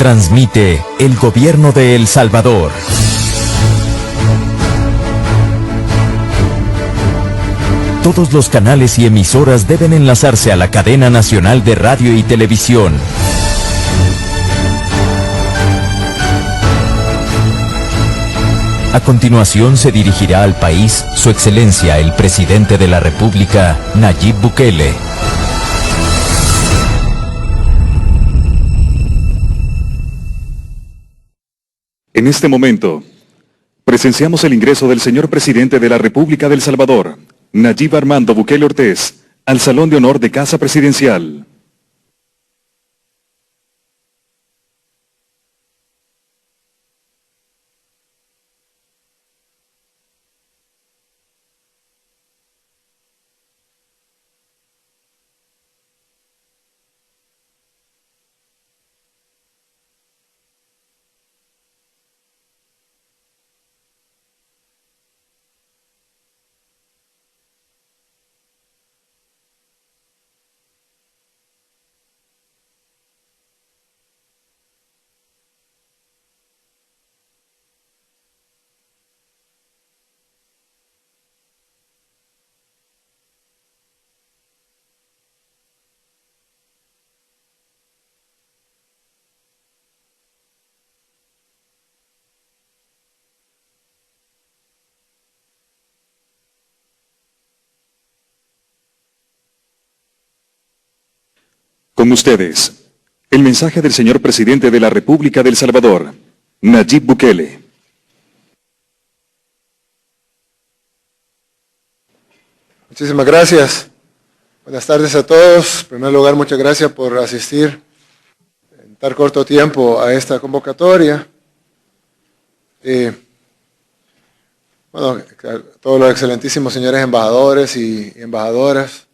Transmite el Gobierno de El Salvador. Todos los canales y emisoras deben enlazarse a la cadena nacional de radio y televisión. A continuación se dirigirá al país Su Excelencia el Presidente de la República, Nayib Bukele. En este momento, presenciamos el ingreso del señor Presidente de la República de El Salvador, Nayib Armando Bukele Ortiz, al Salón de Honor de Casa Presidencial. Con ustedes, el mensaje del señor Presidente de la República de El Salvador, Nayib Bukele. Muchísimas gracias. Buenas tardes a todos. En primer lugar, muchas gracias por asistir en tan corto tiempo a esta convocatoria. A todos los excelentísimos señores embajadores y embajadoras,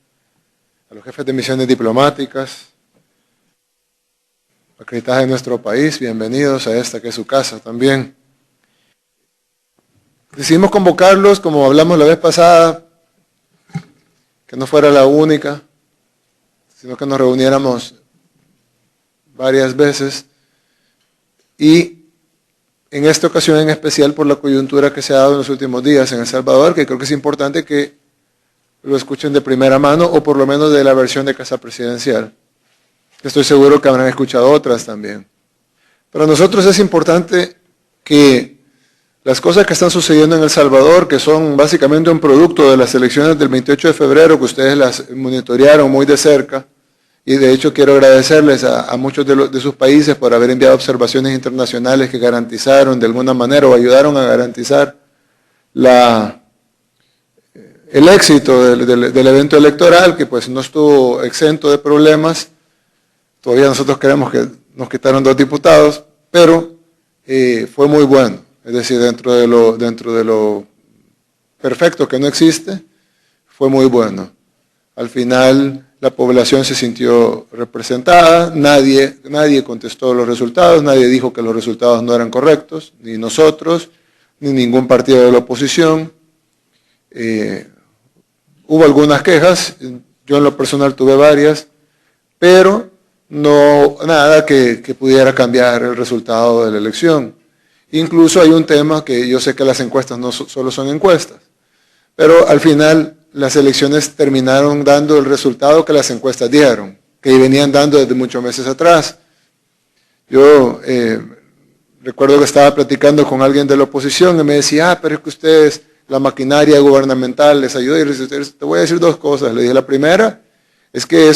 a los jefes de misiones diplomáticas, acreditadas en nuestro país, bienvenidos a esta que es su casa también. Decidimos convocarlos, como hablamos la vez pasada, que no fuera la única, sino que nos reuniéramos varias veces, y en esta ocasión en especial por la coyuntura que se ha dado en los últimos días en El Salvador, que creo que es importante que lo escuchen de primera mano, o por lo menos de la versión de Casa Presidencial. Estoy seguro que habrán escuchado otras también. Para nosotros es importante que las cosas que están sucediendo en El Salvador, que son básicamente un producto de las elecciones del 28 de febrero, que ustedes las monitorearon muy de cerca, y de hecho quiero agradecerles a muchos de sus países por haber enviado observaciones internacionales que garantizaron de alguna manera o ayudaron a garantizar el éxito del evento electoral, que pues no estuvo exento de problemas. Todavía nosotros creemos que nos quitaron 2 diputados, pero fue muy bueno. Es decir, dentro de lo perfecto que no existe, fue muy bueno. Al final la población se sintió representada, nadie contestó los resultados, nadie dijo que los resultados no eran correctos, ni nosotros, ni ningún partido de la oposición. Hubo algunas quejas, yo en lo personal tuve varias, pero no nada que pudiera cambiar el resultado de la elección. Incluso hay un tema que yo sé que las encuestas no solo son encuestas, pero al final las elecciones terminaron dando el resultado que las encuestas dieron, que venían dando desde muchos meses atrás. Yo recuerdo que estaba platicando con alguien de la oposición y me decía, pero es que ustedes, la maquinaria gubernamental les ayuda. Y te voy a decir 2 cosas. Le dije, la primera es que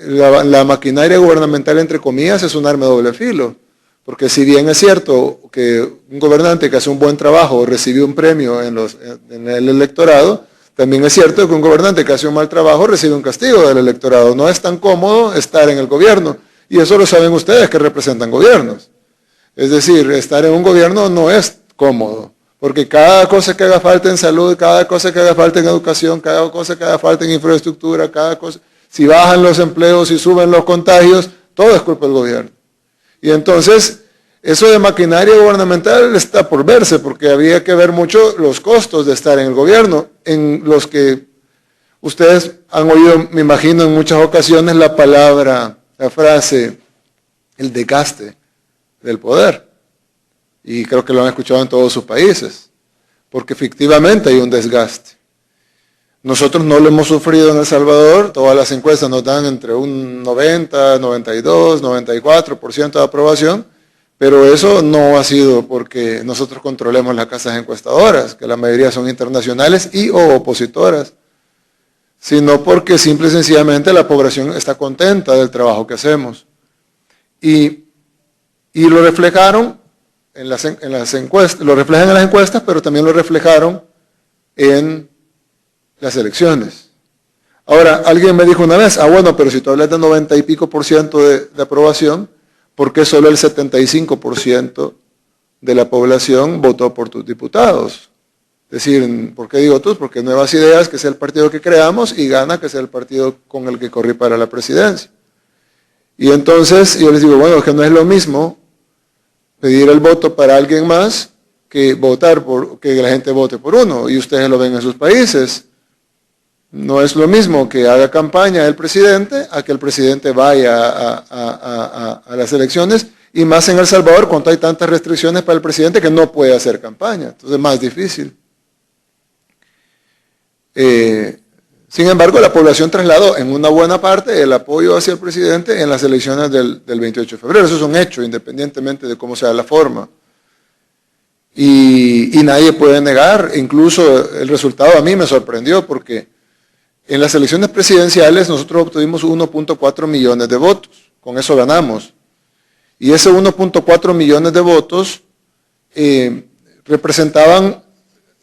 la maquinaria gubernamental, entre comillas, es un arma de doble filo. Porque si bien es cierto que un gobernante que hace un buen trabajo recibe un premio en el electorado, también es cierto que un gobernante que hace un mal trabajo recibe un castigo del electorado. No es tan cómodo estar en el gobierno. Y eso lo saben ustedes que representan gobiernos. Es decir, estar en un gobierno no es cómodo. Porque cada cosa que haga falta en salud, cada cosa que haga falta en educación, cada cosa que haga falta en infraestructura, si bajan los empleos, si suben los contagios, todo es culpa del gobierno. Y entonces, eso de maquinaria gubernamental está por verse, porque había que ver mucho los costos de estar en el gobierno, en los que ustedes han oído, me imagino, en muchas ocasiones la frase, el desgaste del poder. Y creo que lo han escuchado en todos sus países, porque efectivamente hay un desgaste. Nosotros no lo hemos sufrido en El Salvador, todas las encuestas nos dan entre un 90, 92, 94% de aprobación, pero eso no ha sido porque nosotros controlemos las casas encuestadoras, que la mayoría son internacionales y o opositoras, sino porque simple y sencillamente la población está contenta del trabajo que hacemos. Y lo reflejaron en las encuestas, lo reflejan en las encuestas, pero también lo reflejaron en las elecciones. Ahora, alguien me dijo una vez, bueno, pero si tú hablas de 90 y pico % de aprobación, ¿por qué solo el 75% de la población votó por tus diputados? Es decir, ¿por qué digo tú? Porque Nuevas Ideas, que es el partido que creamos, y Gana, que es el partido con el que corrí para la presidencia. Y entonces yo les digo, bueno, que no es lo mismo pedir el voto para alguien más que votar que la gente vote por uno, y ustedes lo ven en sus países. No es lo mismo que haga campaña el presidente a que el presidente vaya a las elecciones, y más en El Salvador cuando hay tantas restricciones para el presidente que no puede hacer campaña, entonces es más difícil. Sin embargo, la población trasladó en una buena parte el apoyo hacia el presidente en las elecciones del 28 de febrero. Eso es un hecho, independientemente de cómo sea la forma. Y nadie puede negar, incluso el resultado a mí me sorprendió, porque en las elecciones presidenciales nosotros obtuvimos 1.4 millones de votos, con eso ganamos. Y ese 1.4 millones de votos representaban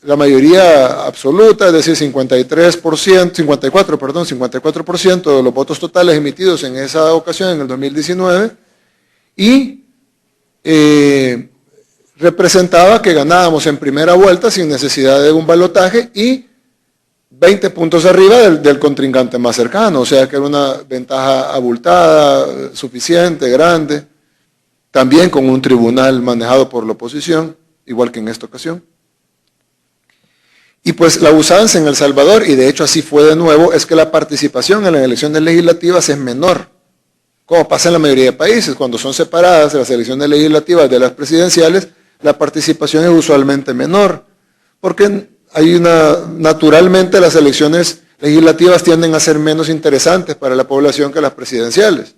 la mayoría absoluta, es decir, 54% de los votos totales emitidos en esa ocasión, en el 2019, y representaba que ganábamos en primera vuelta sin necesidad de un balotaje y 20 puntos arriba del contrincante más cercano, o sea que era una ventaja abultada, suficiente, grande, también con un tribunal manejado por la oposición, igual que en esta ocasión. Y pues la usanza en El Salvador, y de hecho así fue de nuevo, es que la participación en las elecciones legislativas es menor, como pasa en la mayoría de países. Cuando son separadas las elecciones legislativas de las presidenciales, la participación es usualmente menor, porque naturalmente las elecciones legislativas tienden a ser menos interesantes para la población que las presidenciales.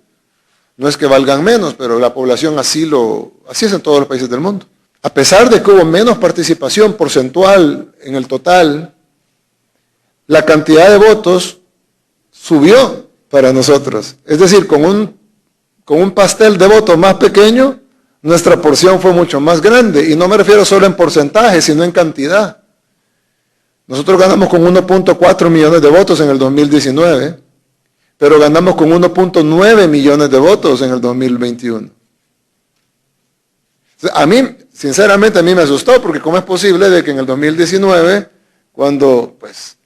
No es que valgan menos, pero la población así es en todos los países del mundo. A pesar de que hubo menos participación porcentual en el total, la cantidad de votos subió para nosotros. Es decir, con un pastel de votos más pequeño, nuestra porción fue mucho más grande. Y no me refiero solo en porcentaje, sino en cantidad. Nosotros ganamos con 1.4 millones de votos en el 2019, pero ganamos con 1.9 millones de votos en el 2021. A mí, sinceramente, a mí me asustó, porque ¿cómo es posible de que en el 2019, cuando pues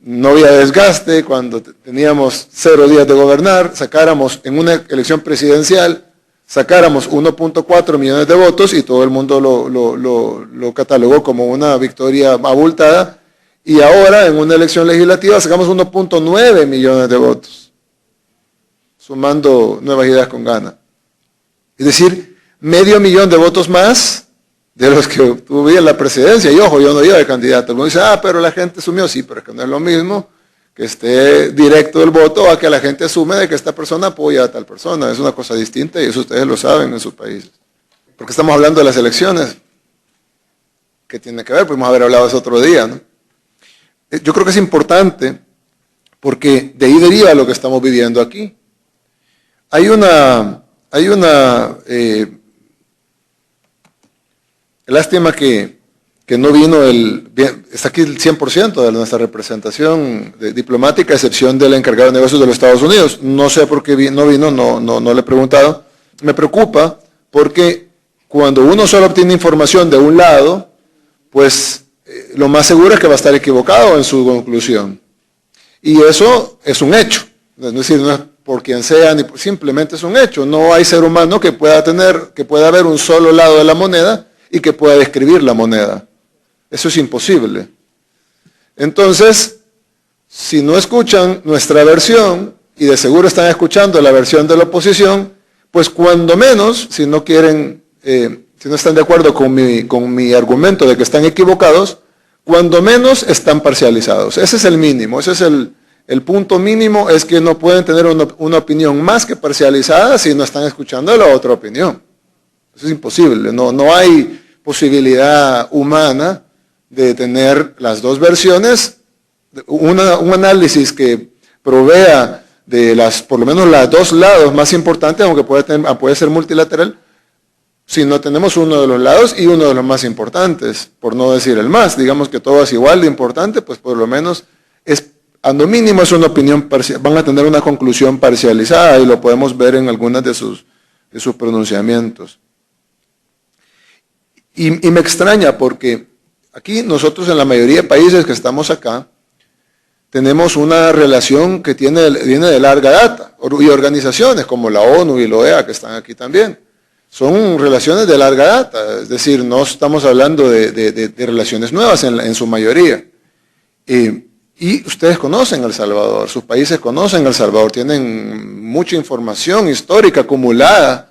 no había desgaste, cuando teníamos 0 días de gobernar, sacáramos en una elección presidencial, sacáramos 1.4 millones de votos y todo el mundo lo catalogó como una victoria abultada, y ahora en una elección legislativa sacamos 1.9 millones de votos, sumando Nuevas Ideas con Gana? Es decir, medio millón de votos más de los que obtuve en la presidencia. Y ojo, yo no iba de candidato. Uno dice, pero la gente asumió. Sí, pero es que no es lo mismo que esté directo el voto a que la gente asume de que esta persona apoya a tal persona. Es una cosa distinta y eso ustedes lo saben en sus países. Porque estamos hablando de las elecciones. ¿Qué tiene que ver? Podemos haber hablado eso otro día, ¿no? Yo creo que es importante porque de ahí deriva lo que estamos viviendo aquí. Hay una lástima que no vino está aquí el 100% de nuestra representación diplomática, a excepción del encargado de negocios de los Estados Unidos. No sé por qué no vino, no le he preguntado. Me preocupa porque cuando uno solo obtiene información de un lado, pues lo más seguro es que va a estar equivocado en su conclusión. Y eso es un hecho. Es decir, no es por quien sea, simplemente es un hecho. No hay ser humano que pueda ver un solo lado de la moneda y que pueda describir la moneda. Eso es imposible. Entonces, si no escuchan nuestra versión, y de seguro están escuchando la versión de la oposición, pues cuando menos, si no quieren, si no están de acuerdo con mi argumento de que están equivocados, cuando menos están parcializados. Ese es el mínimo, ese es el punto mínimo, es que no pueden tener una opinión más que parcializada si no están escuchando la otra opinión. Eso es imposible, no hay posibilidad humana de tener las dos versiones, un análisis que provea de por lo menos los dos lados más importantes, aunque puede ser multilateral, si no tenemos uno de los lados y uno de los más importantes, por no decir el más, digamos que todo es igual de importante, pues por lo menos a lo mínimo es una opinión parcial, van a tener una conclusión parcializada y lo podemos ver en algunas de sus pronunciamientos. Y me extraña porque aquí nosotros en la mayoría de países que estamos acá, tenemos una relación que viene de larga data, y organizaciones como la ONU y la OEA que están aquí también. Son relaciones de larga data, es decir, no estamos hablando de relaciones nuevas en su mayoría. Y ustedes conocen El Salvador, sus países conocen El Salvador, tienen mucha información histórica acumulada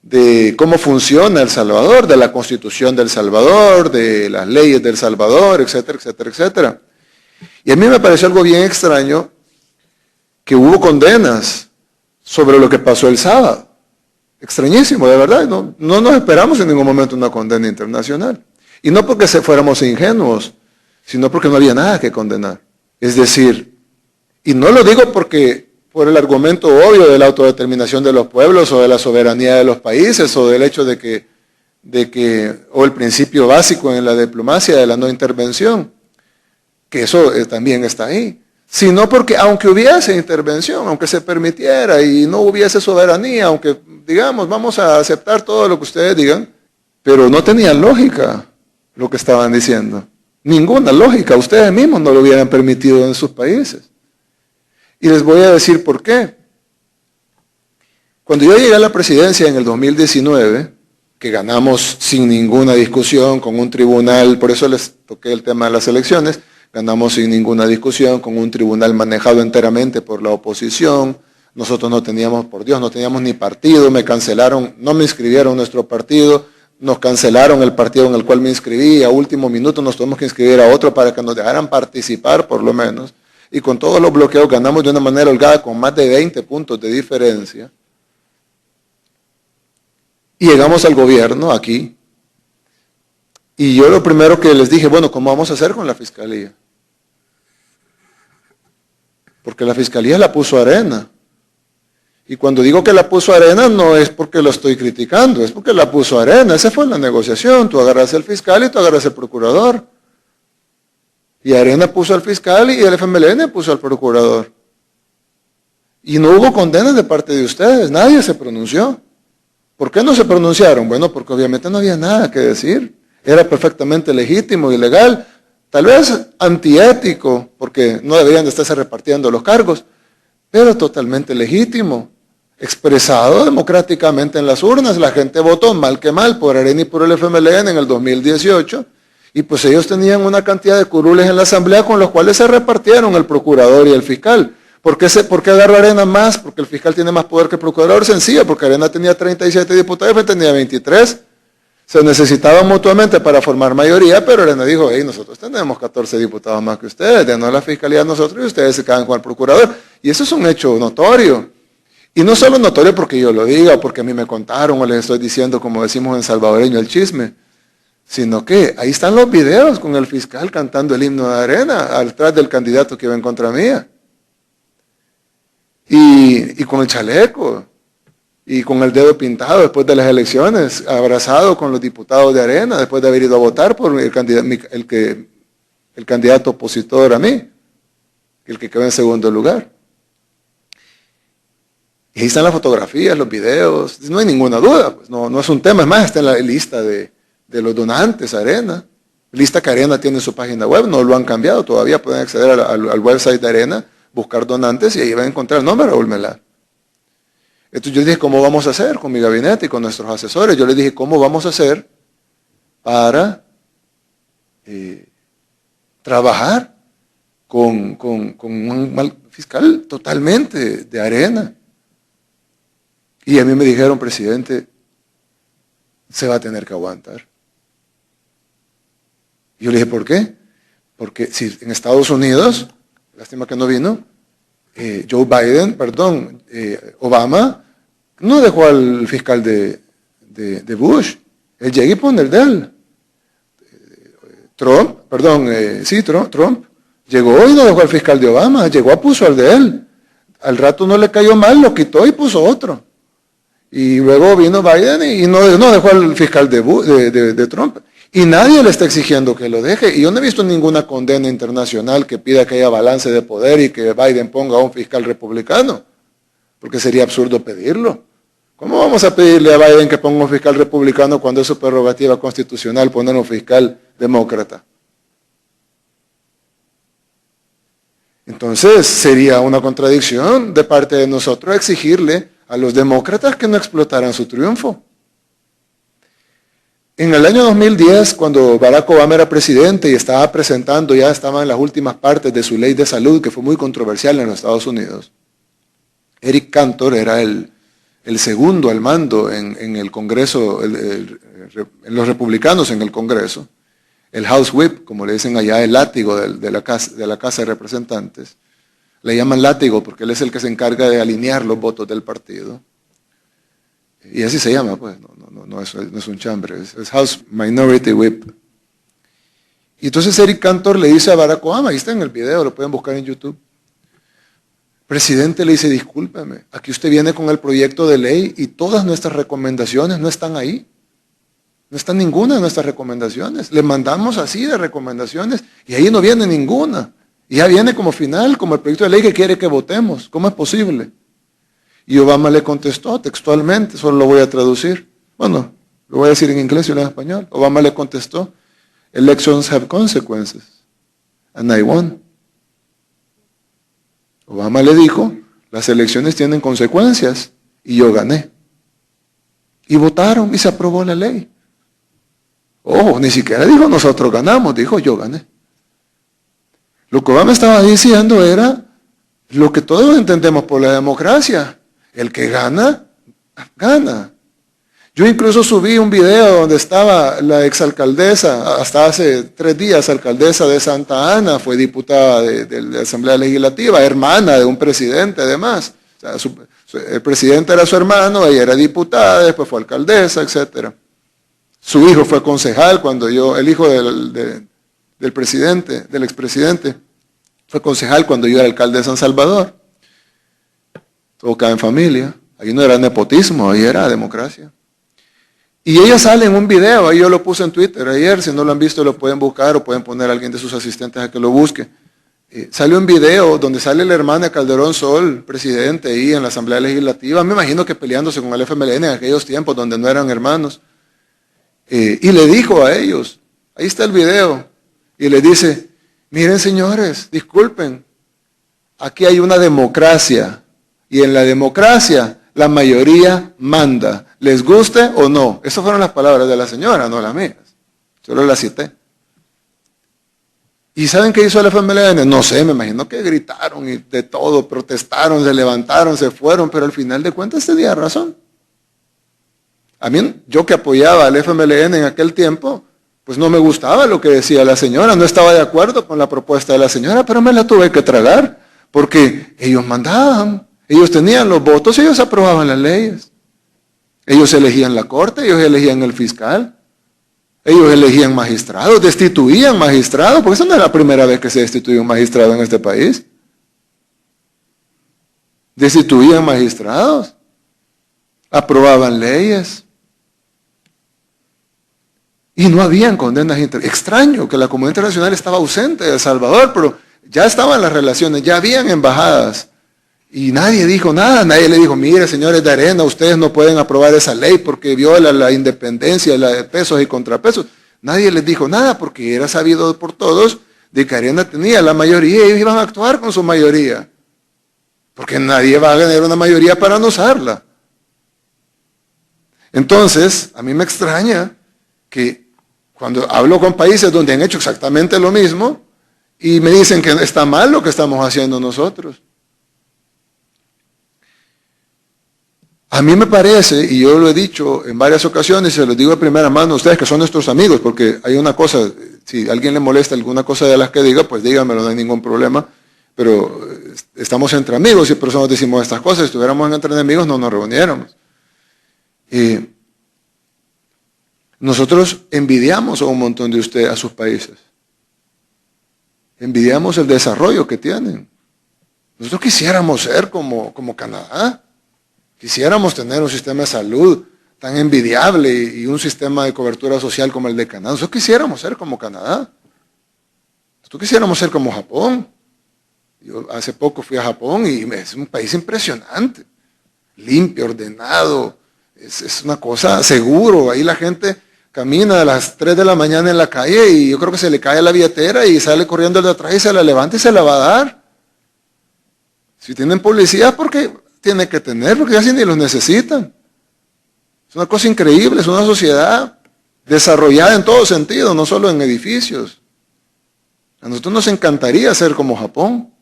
de cómo funciona El Salvador, de la Constitución de El Salvador, de las leyes de El Salvador, etcétera, etcétera, etcétera. Y a mí me pareció algo bien extraño que hubo condenas sobre lo que pasó el sábado. Extrañísimo, de verdad. No nos esperamos en ningún momento una condena internacional. Y no porque fuéramos ingenuos, sino porque no había nada que condenar. Es decir, y no lo digo por el argumento obvio de la autodeterminación de los pueblos o de la soberanía de los países o del hecho o el principio básico en la diplomacia de la no intervención, que eso también está ahí, sino porque aunque hubiese intervención, aunque se permitiera y no hubiese soberanía, aunque digamos vamos a aceptar todo lo que ustedes digan, pero no tenía lógica lo que estaban diciendo, ninguna lógica, ustedes mismos no lo hubieran permitido en sus países. Y les voy a decir por qué. Cuando yo llegué a la presidencia en el 2019, que ganamos sin ninguna discusión con un tribunal, por eso les toqué el tema de las elecciones, ganamos sin ninguna discusión con un tribunal manejado enteramente por la oposición. Nosotros no teníamos, por Dios, no teníamos ni partido, me cancelaron, no me inscribieron nuestro partido, nos cancelaron el partido en el cual me inscribí, a último minuto nos tuvimos que inscribir a otro para que nos dejaran participar por lo menos, y con todos los bloqueos ganamos de una manera holgada con más de 20 puntos de diferencia. Y llegamos al gobierno aquí, y yo lo primero que les dije, bueno, ¿cómo vamos a hacer con la fiscalía? Porque la fiscalía la puso Arena. Y cuando digo que la puso Arena no es porque lo estoy criticando, es porque la puso Arena. Esa fue la negociación, tú agarras al fiscal y tú agarras al procurador. Y Arena puso al fiscal y el FMLN puso al procurador. Y no hubo condenas de parte de ustedes, nadie se pronunció. ¿Por qué no se pronunciaron? Bueno, porque obviamente no había nada que decir. Era perfectamente legítimo y legal, tal vez antiético, porque no deberían de estarse repartiendo los cargos, pero totalmente legítimo, expresado democráticamente en las urnas. La gente votó mal que mal por Arena y por el FMLN en el 2018, y pues ellos tenían una cantidad de curules en la asamblea con los cuales se repartieron el procurador y el fiscal. ¿Por qué agarra Arena más? Porque el fiscal tiene más poder que el procurador. Sencillo, porque Arena tenía 37 diputados y tenía 23. Se necesitaban mutuamente para formar mayoría, pero Arena dijo, hey, nosotros tenemos 14 diputados más que ustedes, denos la fiscalía a nosotros y ustedes se quedan con el procurador. Y eso es un hecho notorio. Y no solo notorio porque yo lo diga, o porque a mí me contaron, o les estoy diciendo, como decimos en salvadoreño, el chisme, sino que ahí están los videos con el fiscal cantando el himno de Arena, atrás del candidato que iba en contra mía. Y con el chaleco. Y con el dedo pintado después de las elecciones, abrazado con los diputados de Arena, después de haber ido a votar por el candidato opositor a mí, el que quedó en segundo lugar. Y ahí están las fotografías, los videos, no hay ninguna duda, pues no es un tema, es más, está en la lista de los donantes Arena, lista que Arena tiene en su página web, no lo han cambiado, todavía pueden acceder al website de Arena, buscar donantes y ahí van a encontrar el nombre de Raúl Melar. Entonces yo les dije, ¿cómo vamos a hacer con mi gabinete y con nuestros asesores? Yo les dije, ¿cómo vamos a hacer para trabajar con un mal fiscal totalmente de Arena? Y a mí me dijeron, presidente, se va a tener que aguantar. Y yo le dije, ¿por qué? Porque si en Estados Unidos, lástima que no vino, Obama no dejó al fiscal de Bush. Él llega y pone el de él. Trump llegó y no dejó al fiscal de Obama, llegó, puso al de él. Al rato no le cayó mal, lo quitó y puso otro. Y luego vino Biden y no dejó al fiscal de Trump. Y nadie le está exigiendo que lo deje. Y yo no he visto ninguna condena internacional que pida que haya balance de poder y que Biden ponga a un fiscal republicano. Porque sería absurdo pedirlo. ¿Cómo vamos a pedirle a Biden que ponga un fiscal republicano cuando es su prerrogativa constitucional poner un fiscal demócrata? Entonces sería una contradicción de parte de nosotros exigirle a los demócratas que no explotaran su triunfo. En el año 2010, cuando Barack Obama era presidente y estaba presentando, ya estaba en las últimas partes de su ley de salud, que fue muy controversial en los Estados Unidos, Eric Cantor era el segundo al mando en el Congreso, en los republicanos en el Congreso, el House Whip, como le dicen allá, el látigo de la Casa de Representantes. Le llaman látigo porque él es el que se encarga de alinear los votos del partido. Y así se llama, pues, no es un chambre, es House Minority Whip. Y entonces Eric Cantor le dice a Barack Obama, ahí está en el video, lo pueden buscar en YouTube. Presidente, le dice, discúlpeme, aquí usted viene con el proyecto de ley y todas nuestras recomendaciones no están ahí. No está ninguna de nuestras recomendaciones. Le mandamos así de recomendaciones y ahí no viene ninguna. Y ya viene como final, como el proyecto de ley que quiere que votemos. ¿Cómo es posible? Y Obama le contestó textualmente, solo lo voy a traducir. Bueno, lo voy a decir en inglés y en español. Obama le contestó, elections have consequences, and I won. Obama le dijo, las elecciones tienen consecuencias y yo gané. Y votaron y se aprobó la ley. Ojo, ni siquiera dijo nosotros ganamos, dijo yo gané. Lo que Obama estaba diciendo era lo que todos entendemos por la democracia. El que gana, gana. Yo incluso subí un video donde estaba la exalcaldesa, hasta hace 3 días, alcaldesa de Santa Ana, fue diputada de la Asamblea Legislativa, hermana de un presidente además. O sea, el presidente era su hermano, ella era diputada, después fue alcaldesa, etc. Su hijo fue concejal el hijo del presidente, del expresidente, fue concejal cuando yo era alcalde de San Salvador. Todo cae en familia. Ahí no era nepotismo, ahí era democracia. Y ella sale en un video, ahí yo lo puse en Twitter ayer, si no lo han visto lo pueden buscar o pueden poner a alguien de sus asistentes a que lo busque. Sale un video donde sale la hermana Calderón Sol, presidente ahí en la Asamblea Legislativa, me imagino que peleándose con el FMLN en aquellos tiempos donde no eran hermanos. Y le dijo a ellos, ahí está el video, y le dice, miren señores, disculpen, aquí hay una democracia, y en la democracia la mayoría manda, les guste o no. Esas fueron las palabras de la señora, no las mías, solo las cité. ¿Y saben qué hizo el FMLN? No sé, me imagino que gritaron y de todo, protestaron, se levantaron, se fueron, pero al final de cuentas tenía razón. A mí, yo que apoyaba al FMLN en aquel tiempo, pues no me gustaba lo que decía la señora, no estaba de acuerdo con la propuesta de la señora, pero me la tuve que tragar, porque ellos mandaban, ellos tenían los votos, ellos aprobaban las leyes. Ellos elegían la corte, ellos elegían el fiscal, ellos elegían magistrados, destituían magistrados, porque esa no es la primera vez que se destituye un magistrado en este país. Destituían magistrados, aprobaban leyes. Y no habían condenas internacionales. Extraño que la comunidad internacional estaba ausente de El Salvador, pero ya estaban las relaciones, ya habían embajadas. Y nadie dijo nada, nadie le dijo, mire señores de Arena, ustedes no pueden aprobar esa ley porque viola la independencia, la de pesos y contrapesos. Nadie les dijo nada porque era sabido por todos de que Arena tenía la mayoría y ellos iban a actuar con su mayoría. Porque nadie va a ganar una mayoría para no usarla. Entonces, a mí me extraña que cuando hablo con países donde han hecho exactamente lo mismo y me dicen que está mal lo que estamos haciendo nosotros. A mí me parece, y yo lo he dicho en varias ocasiones, y se lo digo de primera mano a ustedes que son nuestros amigos, porque hay una cosa, si a alguien le molesta alguna cosa de las que diga, pues dígamelo, no hay ningún problema, pero estamos entre amigos y por eso nos decimos estas cosas. Si estuviéramos entre enemigos no nos reuniéramos. Nosotros envidiamos a un montón de ustedes, a sus países. Envidiamos el desarrollo que tienen. Nosotros quisiéramos ser como Canadá. Quisiéramos tener un sistema de salud tan envidiable y un sistema de cobertura social como el de Canadá. Nosotros quisiéramos ser como Canadá. Nosotros quisiéramos ser como Japón. Yo hace poco fui a Japón y es un país impresionante. Limpio, ordenado. Es una cosa seguro. Ahí la gente camina a las 3 de la mañana en la calle y yo creo que se le cae la billetera y sale corriendo el de atrás y se la levanta y se la va a dar. Si tienen policía, porque tiene que tener, porque casi ni los necesitan. Es una cosa increíble, es una sociedad desarrollada en todo sentido, no solo en edificios. A nosotros nos encantaría ser como Japón.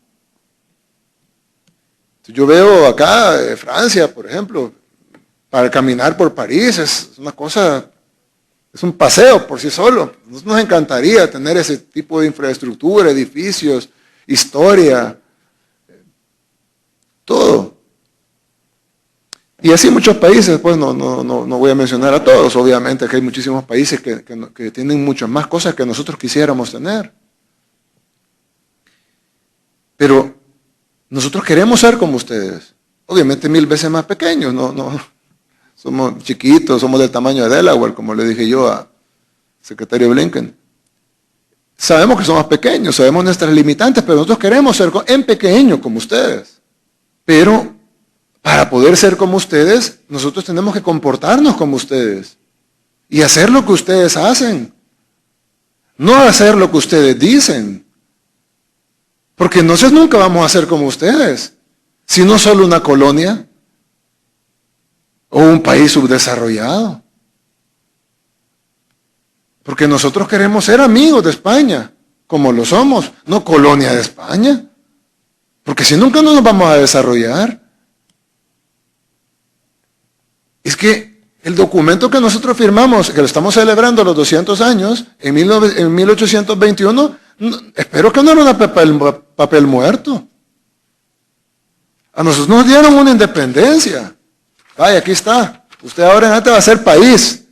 Yo veo acá, Francia, por ejemplo, para caminar por París, es una cosa, es un paseo por sí solo. A nosotros nos encantaría tener ese tipo de infraestructura, edificios, historia, todo. Y así muchos países, pues no voy a mencionar a todos, obviamente que hay muchísimos países que tienen muchas más cosas que nosotros quisiéramos tener. Pero nosotros queremos ser como ustedes, obviamente 1000 veces más pequeños, somos chiquitos, somos del tamaño de Delaware, como le dije yo al secretario Blinken. Sabemos que somos pequeños, sabemos nuestras limitantes, pero nosotros queremos ser en pequeño como ustedes. Pero para poder ser como ustedes, nosotros tenemos que comportarnos como ustedes y hacer lo que ustedes hacen, no hacer lo que ustedes dicen. Porque entonces nunca vamos a ser como ustedes, sino solo una colonia o un país subdesarrollado. Porque nosotros queremos ser amigos de España, como lo somos, no colonia de España. Porque si nunca nos vamos a desarrollar. Es que el documento que nosotros firmamos, que lo estamos celebrando los 200 años, en 1821, espero que no era un papel muerto. A nosotros nos dieron una independencia. Ay, aquí está. Usted ahora en adelante va a ser país.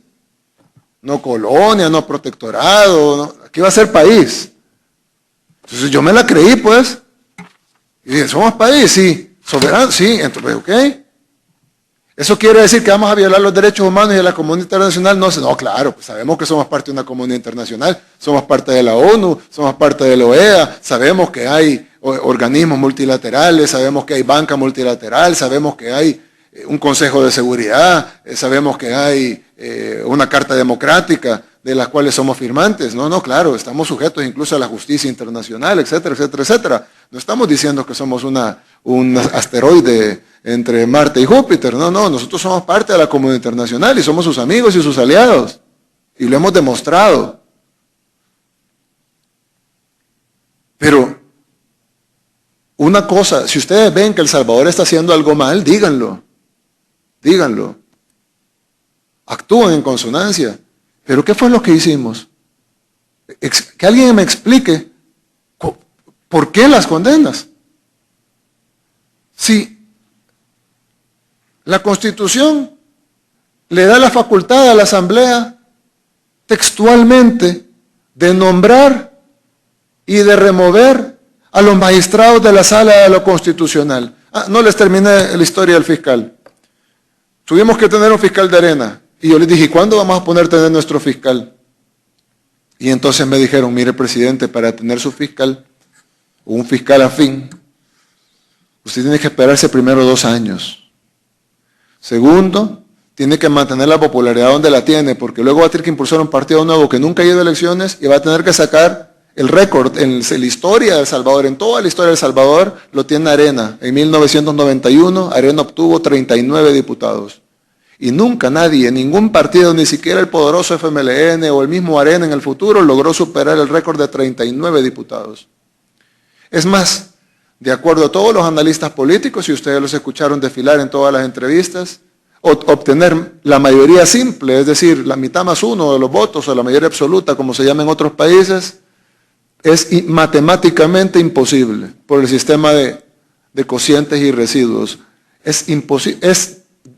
No colonia, no protectorado. No. Aquí va a ser país. Entonces yo me la creí, pues. Y dije, ¿somos país? Sí. ¿Soberano? Sí. Entonces, ok. ¿Eso quiere decir que vamos a violar los derechos humanos y de la comunidad internacional? No, claro, pues sabemos que somos parte de una comunidad internacional, somos parte de la ONU, somos parte de la OEA, sabemos que hay organismos multilaterales, sabemos que hay banca multilateral, sabemos que hay un Consejo de Seguridad, sabemos que hay una Carta Democrática de las cuales somos firmantes. No, claro, estamos sujetos incluso a la justicia internacional, etcétera, etcétera, etcétera. No estamos diciendo que somos un asteroide entre Marte y Júpiter. No, nosotros somos parte de la comunidad internacional y somos sus amigos y sus aliados. Y lo hemos demostrado. Pero una cosa, si ustedes ven que El Salvador está haciendo algo mal, díganlo. Díganlo. Actúen en consonancia. ¿Pero qué fue lo que hicimos? Que alguien me explique por qué las condenas. Si la Constitución le da la facultad a la Asamblea textualmente de nombrar y de remover a los magistrados de la Sala de lo Constitucional. No les terminé la historia del fiscal. Tuvimos que tener un fiscal de arena. Y yo les dije, ¿cuándo vamos a poner tener nuestro fiscal? Y entonces me dijeron, mire, presidente, para tener su fiscal, o un fiscal afín, usted tiene que esperarse primero 2 años. Segundo, tiene que mantener la popularidad donde la tiene, porque luego va a tener que impulsar un partido nuevo que nunca ha ido a elecciones y va a tener que sacar el récord en la historia de El Salvador, en toda la historia de El Salvador, lo tiene Arena. En 1991, Arena obtuvo 39 diputados. Y nunca nadie, ningún partido, ni siquiera el poderoso FMLN o el mismo Arena en el futuro, logró superar el récord de 39 diputados. Es más, de acuerdo a todos los analistas políticos, y ustedes los escucharon desfilar en todas las entrevistas, obtener la mayoría simple, es decir, la mitad más uno de los votos o la mayoría absoluta, como se llama en otros países, es matemáticamente imposible por el sistema de cocientes y residuos. Es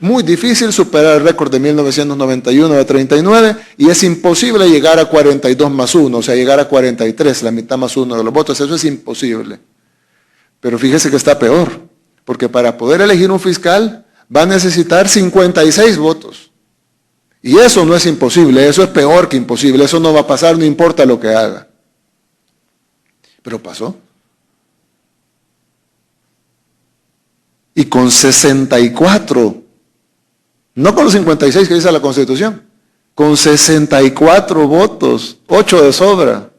muy difícil superar el récord de 1991 de 39 y es imposible llegar a 42 más 1, o sea, llegar a 43, la mitad más 1 de los votos. Eso es imposible. Pero fíjese que está peor, porque para poder elegir un fiscal va a necesitar 56 votos. Y eso no es imposible, eso es peor que imposible, eso no va a pasar, no importa lo que haga. Pero pasó. Y con 64, no con los 56 que dice la Constitución, con 64 votos, 8 de sobra,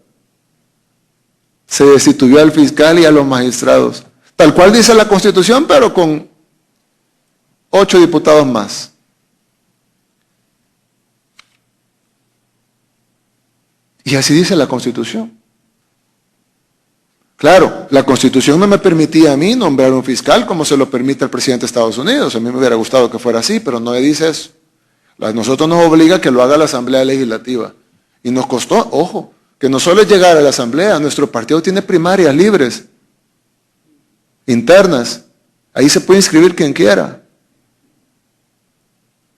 se destituyó al fiscal y a los magistrados. Tal cual dice la Constitución, pero con 8 diputados más. Y así dice la Constitución. Claro, la Constitución no me permitía a mí nombrar un fiscal como se lo permite el presidente de Estados Unidos. A mí me hubiera gustado que fuera así, pero no me dice eso. A nosotros nos obliga a que lo haga la Asamblea Legislativa. Y nos costó, ojo, que no solo es llegar a la Asamblea, nuestro partido tiene primarias libres, internas. Ahí se puede inscribir quien quiera.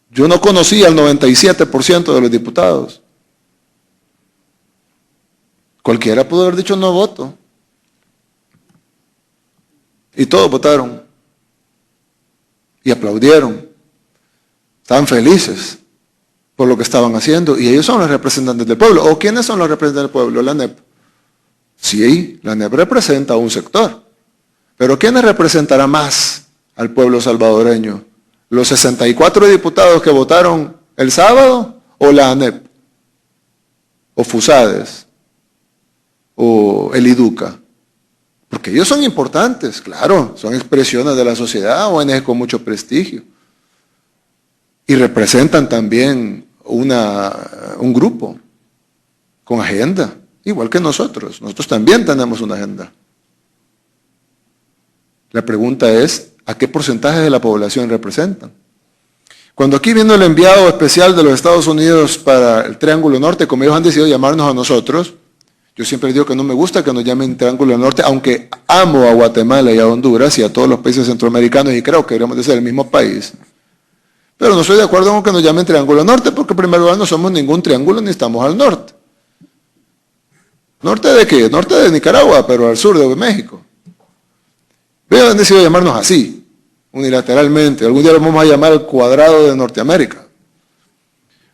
Yo no conocía al 97% de los diputados. Cualquiera pudo haber dicho no voto. Y todos votaron. Y aplaudieron. Estaban felices por lo que estaban haciendo. Y ellos son los representantes del pueblo. ¿O quiénes son los representantes del pueblo? La ANEP. Sí, la ANEP representa a un sector. Pero ¿quiénes representará más al pueblo salvadoreño? ¿Los 64 diputados que votaron el sábado o la ANEP? ¿O FUSADES? ¿O el IDUCA? Porque ellos son importantes, claro, son expresiones de la sociedad, ONG con mucho prestigio. Y representan también un grupo con agenda, igual que nosotros. Nosotros también tenemos una agenda. La pregunta es, ¿a qué porcentaje de la población representan? Cuando aquí vino el enviado especial de los Estados Unidos para el Triángulo Norte, como ellos han decidido llamarnos a nosotros, yo siempre digo que no me gusta que nos llamen Triángulo Norte, aunque amo a Guatemala y a Honduras y a todos los países centroamericanos y creo que deberíamos de ser el mismo país. Pero no estoy de acuerdo con que nos llamen Triángulo Norte porque en primer lugar no somos ningún triángulo ni estamos al norte. ¿Norte de qué? Norte de Nicaragua, pero al sur de México. Ellos han decidido llamarnos así, unilateralmente. Algún día lo vamos a llamar el cuadrado de Norteamérica.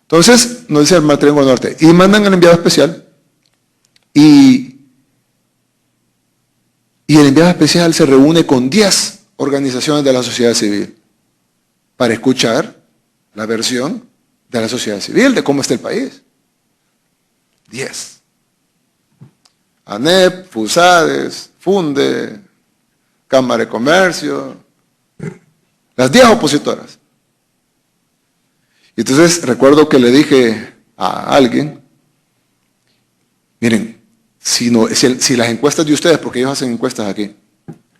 Entonces, nos dice el Triángulo Norte. Y mandan al enviado especial. Y el enviado especial se reúne con 10 organizaciones de la sociedad civil para escuchar la versión de la sociedad civil, de cómo está el país. 10. ANEP, FUSADES, FUNDE, Cámara de Comercio, las 10 opositoras. Y entonces recuerdo que le dije a alguien, miren, si las encuestas de ustedes, porque ellos hacen encuestas aquí,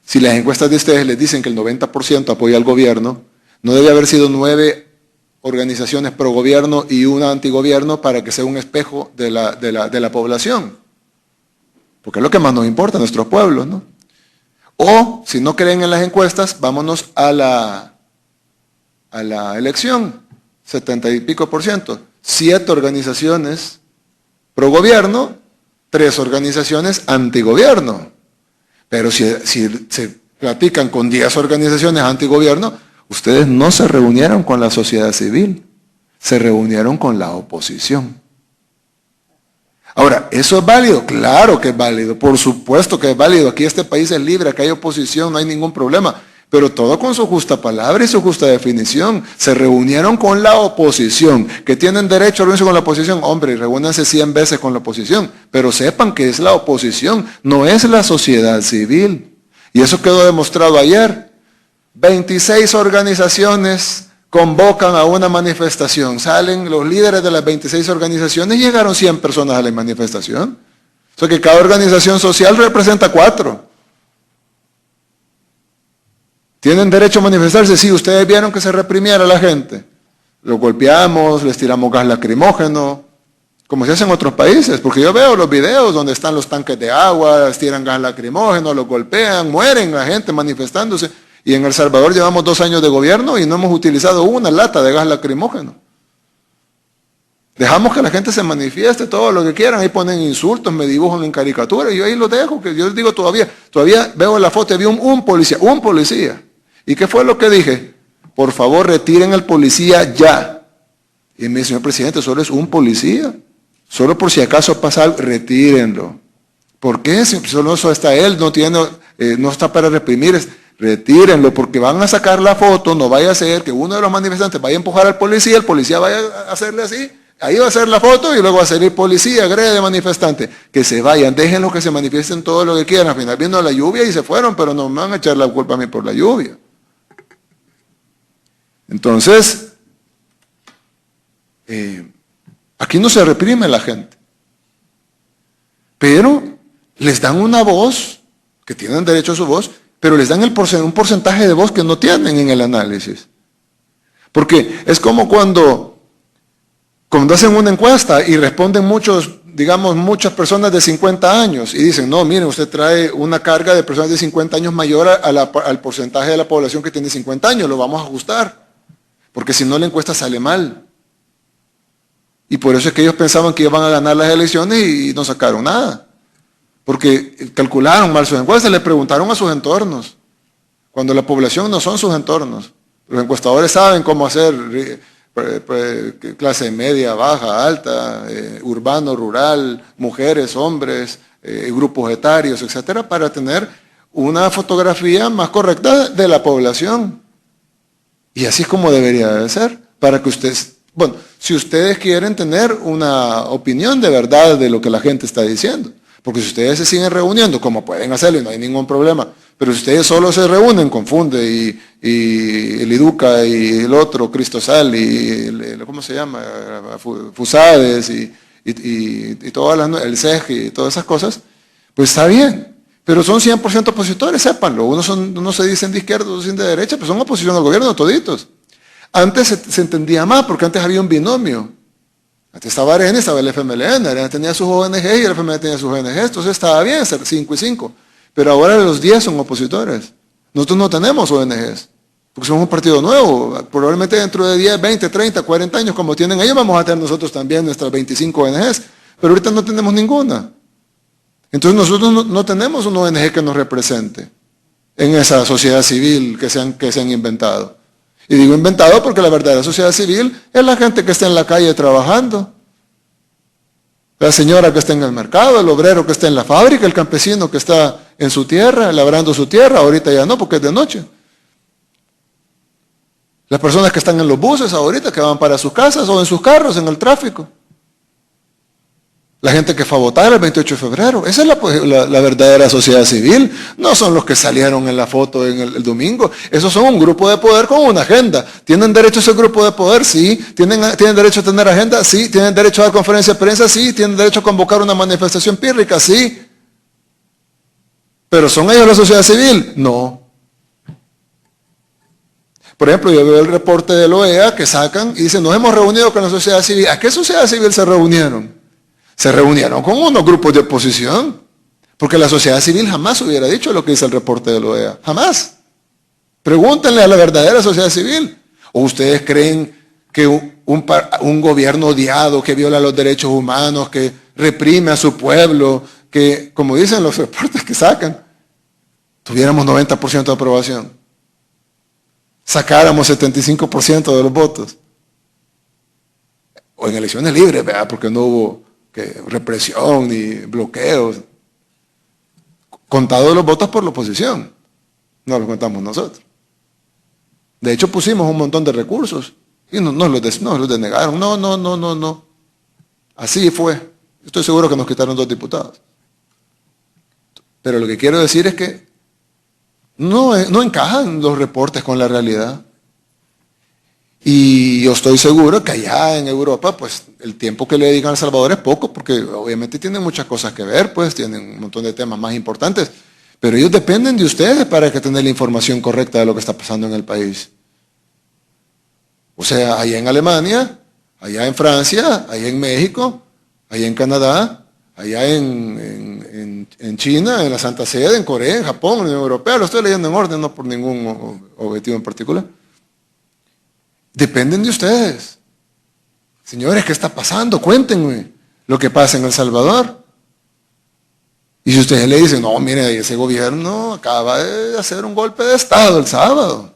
si las encuestas de ustedes les dicen que el 90% apoya al gobierno, no debe haber sido 9 organizaciones pro gobierno y una antigobierno para que sea un espejo de la población. Porque es lo que más nos importa a nuestros pueblos, ¿no? O, si no creen en las encuestas, vámonos a la elección, 70 y pico %. 7 organizaciones pro gobierno, 3 organizaciones antigobierno. Pero si se platican con 10 organizaciones antigobierno, ustedes no se reunieron con la sociedad civil, se reunieron con la oposición. Ahora, ¿eso es válido? Claro que es válido, por supuesto que es válido. Aquí este país es libre, aquí hay oposición, no hay ningún problema. Pero todo con su justa palabra y su justa definición. Se reunieron con la oposición, que tienen derecho a reunirse con la oposición. Hombre, reúnanse 100 veces con la oposición, pero sepan que es la oposición, no es la sociedad civil. Y eso quedó demostrado ayer. 26 organizaciones convocan a una manifestación. Salen los líderes de las 26 organizaciones y llegaron 100 personas a la manifestación. O sea que cada organización social representa 4. ¿Tienen derecho a manifestarse? Sí, ustedes vieron que se reprimiera a la gente. Los golpeamos, les tiramos gas lacrimógeno, como se hace en otros países, porque yo veo los videos donde están los tanques de agua, les tiran gas lacrimógeno, los golpean, mueren la gente manifestándose. Y en El Salvador llevamos 2 años de gobierno y no hemos utilizado una lata de gas lacrimógeno. Dejamos que la gente se manifieste todo lo que quieran, ahí ponen insultos, me dibujan en caricatura, y yo ahí los dejo, que yo les digo todavía veo la foto, había un policía. ¿Y qué fue lo que dije? Por favor, retiren al policía ya. Y me dice, señor presidente, solo es un policía. Solo por si acaso pasa algo, retírenlo. ¿Por qué? Si solo eso está él, no está para reprimir, retírenlo, porque van a sacar la foto, no vaya a ser que uno de los manifestantes vaya a empujar al policía, el policía vaya a hacerle así, ahí va a hacer la foto y luego va a salir policía, agrede manifestante. Que se vayan, déjenlos que se manifiesten todo lo que quieran. Al final vino la lluvia y se fueron, pero no me van a echar la culpa a mí por la lluvia. Entonces, aquí no se reprime a la gente, pero les dan una voz, que tienen derecho a su voz, pero les dan un porcentaje de voz que no tienen en el análisis. Porque es como cuando hacen una encuesta y responden muchas personas de 50 años y dicen, no, miren, usted trae una carga de personas de 50 años mayor al porcentaje de la población que tiene 50 años, lo vamos a ajustar. Porque si no la encuesta sale mal. Y por eso es que ellos pensaban que iban a ganar las elecciones y no sacaron nada. Porque calcularon mal sus encuestas, le preguntaron a sus entornos. Cuando la población no son sus entornos. Los encuestadores saben cómo hacer clase media, baja, alta, urbano, rural, mujeres, hombres, grupos etarios, etcétera, para tener una fotografía más correcta de la población. Y así es como debería de ser, para que ustedes, si ustedes quieren tener una opinión de verdad de lo que la gente está diciendo, porque si ustedes se siguen reuniendo, como pueden hacerlo y no hay ningún problema, pero si ustedes solo se reúnen, confunde, y el Iduca y el otro, Cristosal, y ¿cómo se llama? Fusades, y todas el CEG y todas esas cosas, pues está bien. Pero son 100% opositores, sépanlo. Unos se dicen de izquierda, otros se dicen de derecha, pero son oposición al gobierno toditos. Antes se entendía más, porque antes había un binomio. Antes estaba Arena, estaba el FMLN, Arena tenía sus ONG y el FMLN tenía sus ONG, entonces estaba bien ser 5 y 5. Pero ahora los 10 son opositores. Nosotros no tenemos ONGs, porque somos un partido nuevo. Probablemente dentro de 10, 20, 30, 40 años, como tienen ellos, vamos a tener nosotros también nuestras 25 ONGs, pero ahorita no tenemos ninguna. Entonces nosotros no tenemos una ONG que nos represente en esa sociedad civil que se han inventado. Y digo inventado porque la verdadera sociedad civil es la gente que está en la calle trabajando. La señora que está en el mercado, el obrero que está en la fábrica, el campesino que está en su tierra, labrando su tierra, ahorita ya no porque es de noche. Las personas que están en los buses ahorita, que van para sus casas o en sus carros, en el tráfico. La gente que fue a votar el 28 de febrero. Esa es la verdadera sociedad civil. No son los que salieron en la foto el domingo. Esos son un grupo de poder con una agenda. ¿Tienen derecho a ese grupo de poder? Sí. ¿Tienen derecho a tener agenda? Sí. ¿Tienen derecho a dar conferencia de prensa? Sí. ¿Tienen derecho a convocar una manifestación pírrica? Sí. ¿Pero son ellos la sociedad civil? No. Por ejemplo, yo veo el reporte de la OEA que sacan y dicen, nos hemos reunido con la sociedad civil. ¿A qué sociedad civil se reunieron? Se reunieron con unos grupos de oposición, porque la sociedad civil jamás hubiera dicho lo que dice el reporte de la OEA, jamás. Pregúntenle a la verdadera sociedad civil. ¿O ustedes creen que un gobierno odiado, que viola los derechos humanos, que reprime a su pueblo, que, como dicen los reportes que sacan, tuviéramos 90% de aprobación? Sacáramos 75% de los votos. O en elecciones libres, ¿verdad? Porque no hubo represión ni bloqueos. Contados los votos por la oposición, no los contamos nosotros. De hecho pusimos un montón de recursos y nos los denegaron. No. Así fue. Estoy seguro que nos quitaron 2 diputados. Pero lo que quiero decir es que no encajan los reportes con la realidad. Y yo estoy seguro que allá en Europa, pues el tiempo que le dedican a El Salvador es poco, porque obviamente tienen muchas cosas que ver, pues tienen un montón de temas más importantes. Pero ellos dependen de ustedes para que tengan la información correcta de lo que está pasando en el país. O sea, allá en Alemania, allá en Francia, allá en México, allá en Canadá, allá en China, en la Santa Sede, en Corea, en Japón, en la Unión Europea, lo estoy leyendo en orden, no por ningún objetivo en particular. Dependen de ustedes. Señores, ¿qué está pasando? Cuéntenme lo que pasa en El Salvador. Y si ustedes le dicen, no, mire, ese gobierno acaba de hacer un golpe de Estado el sábado.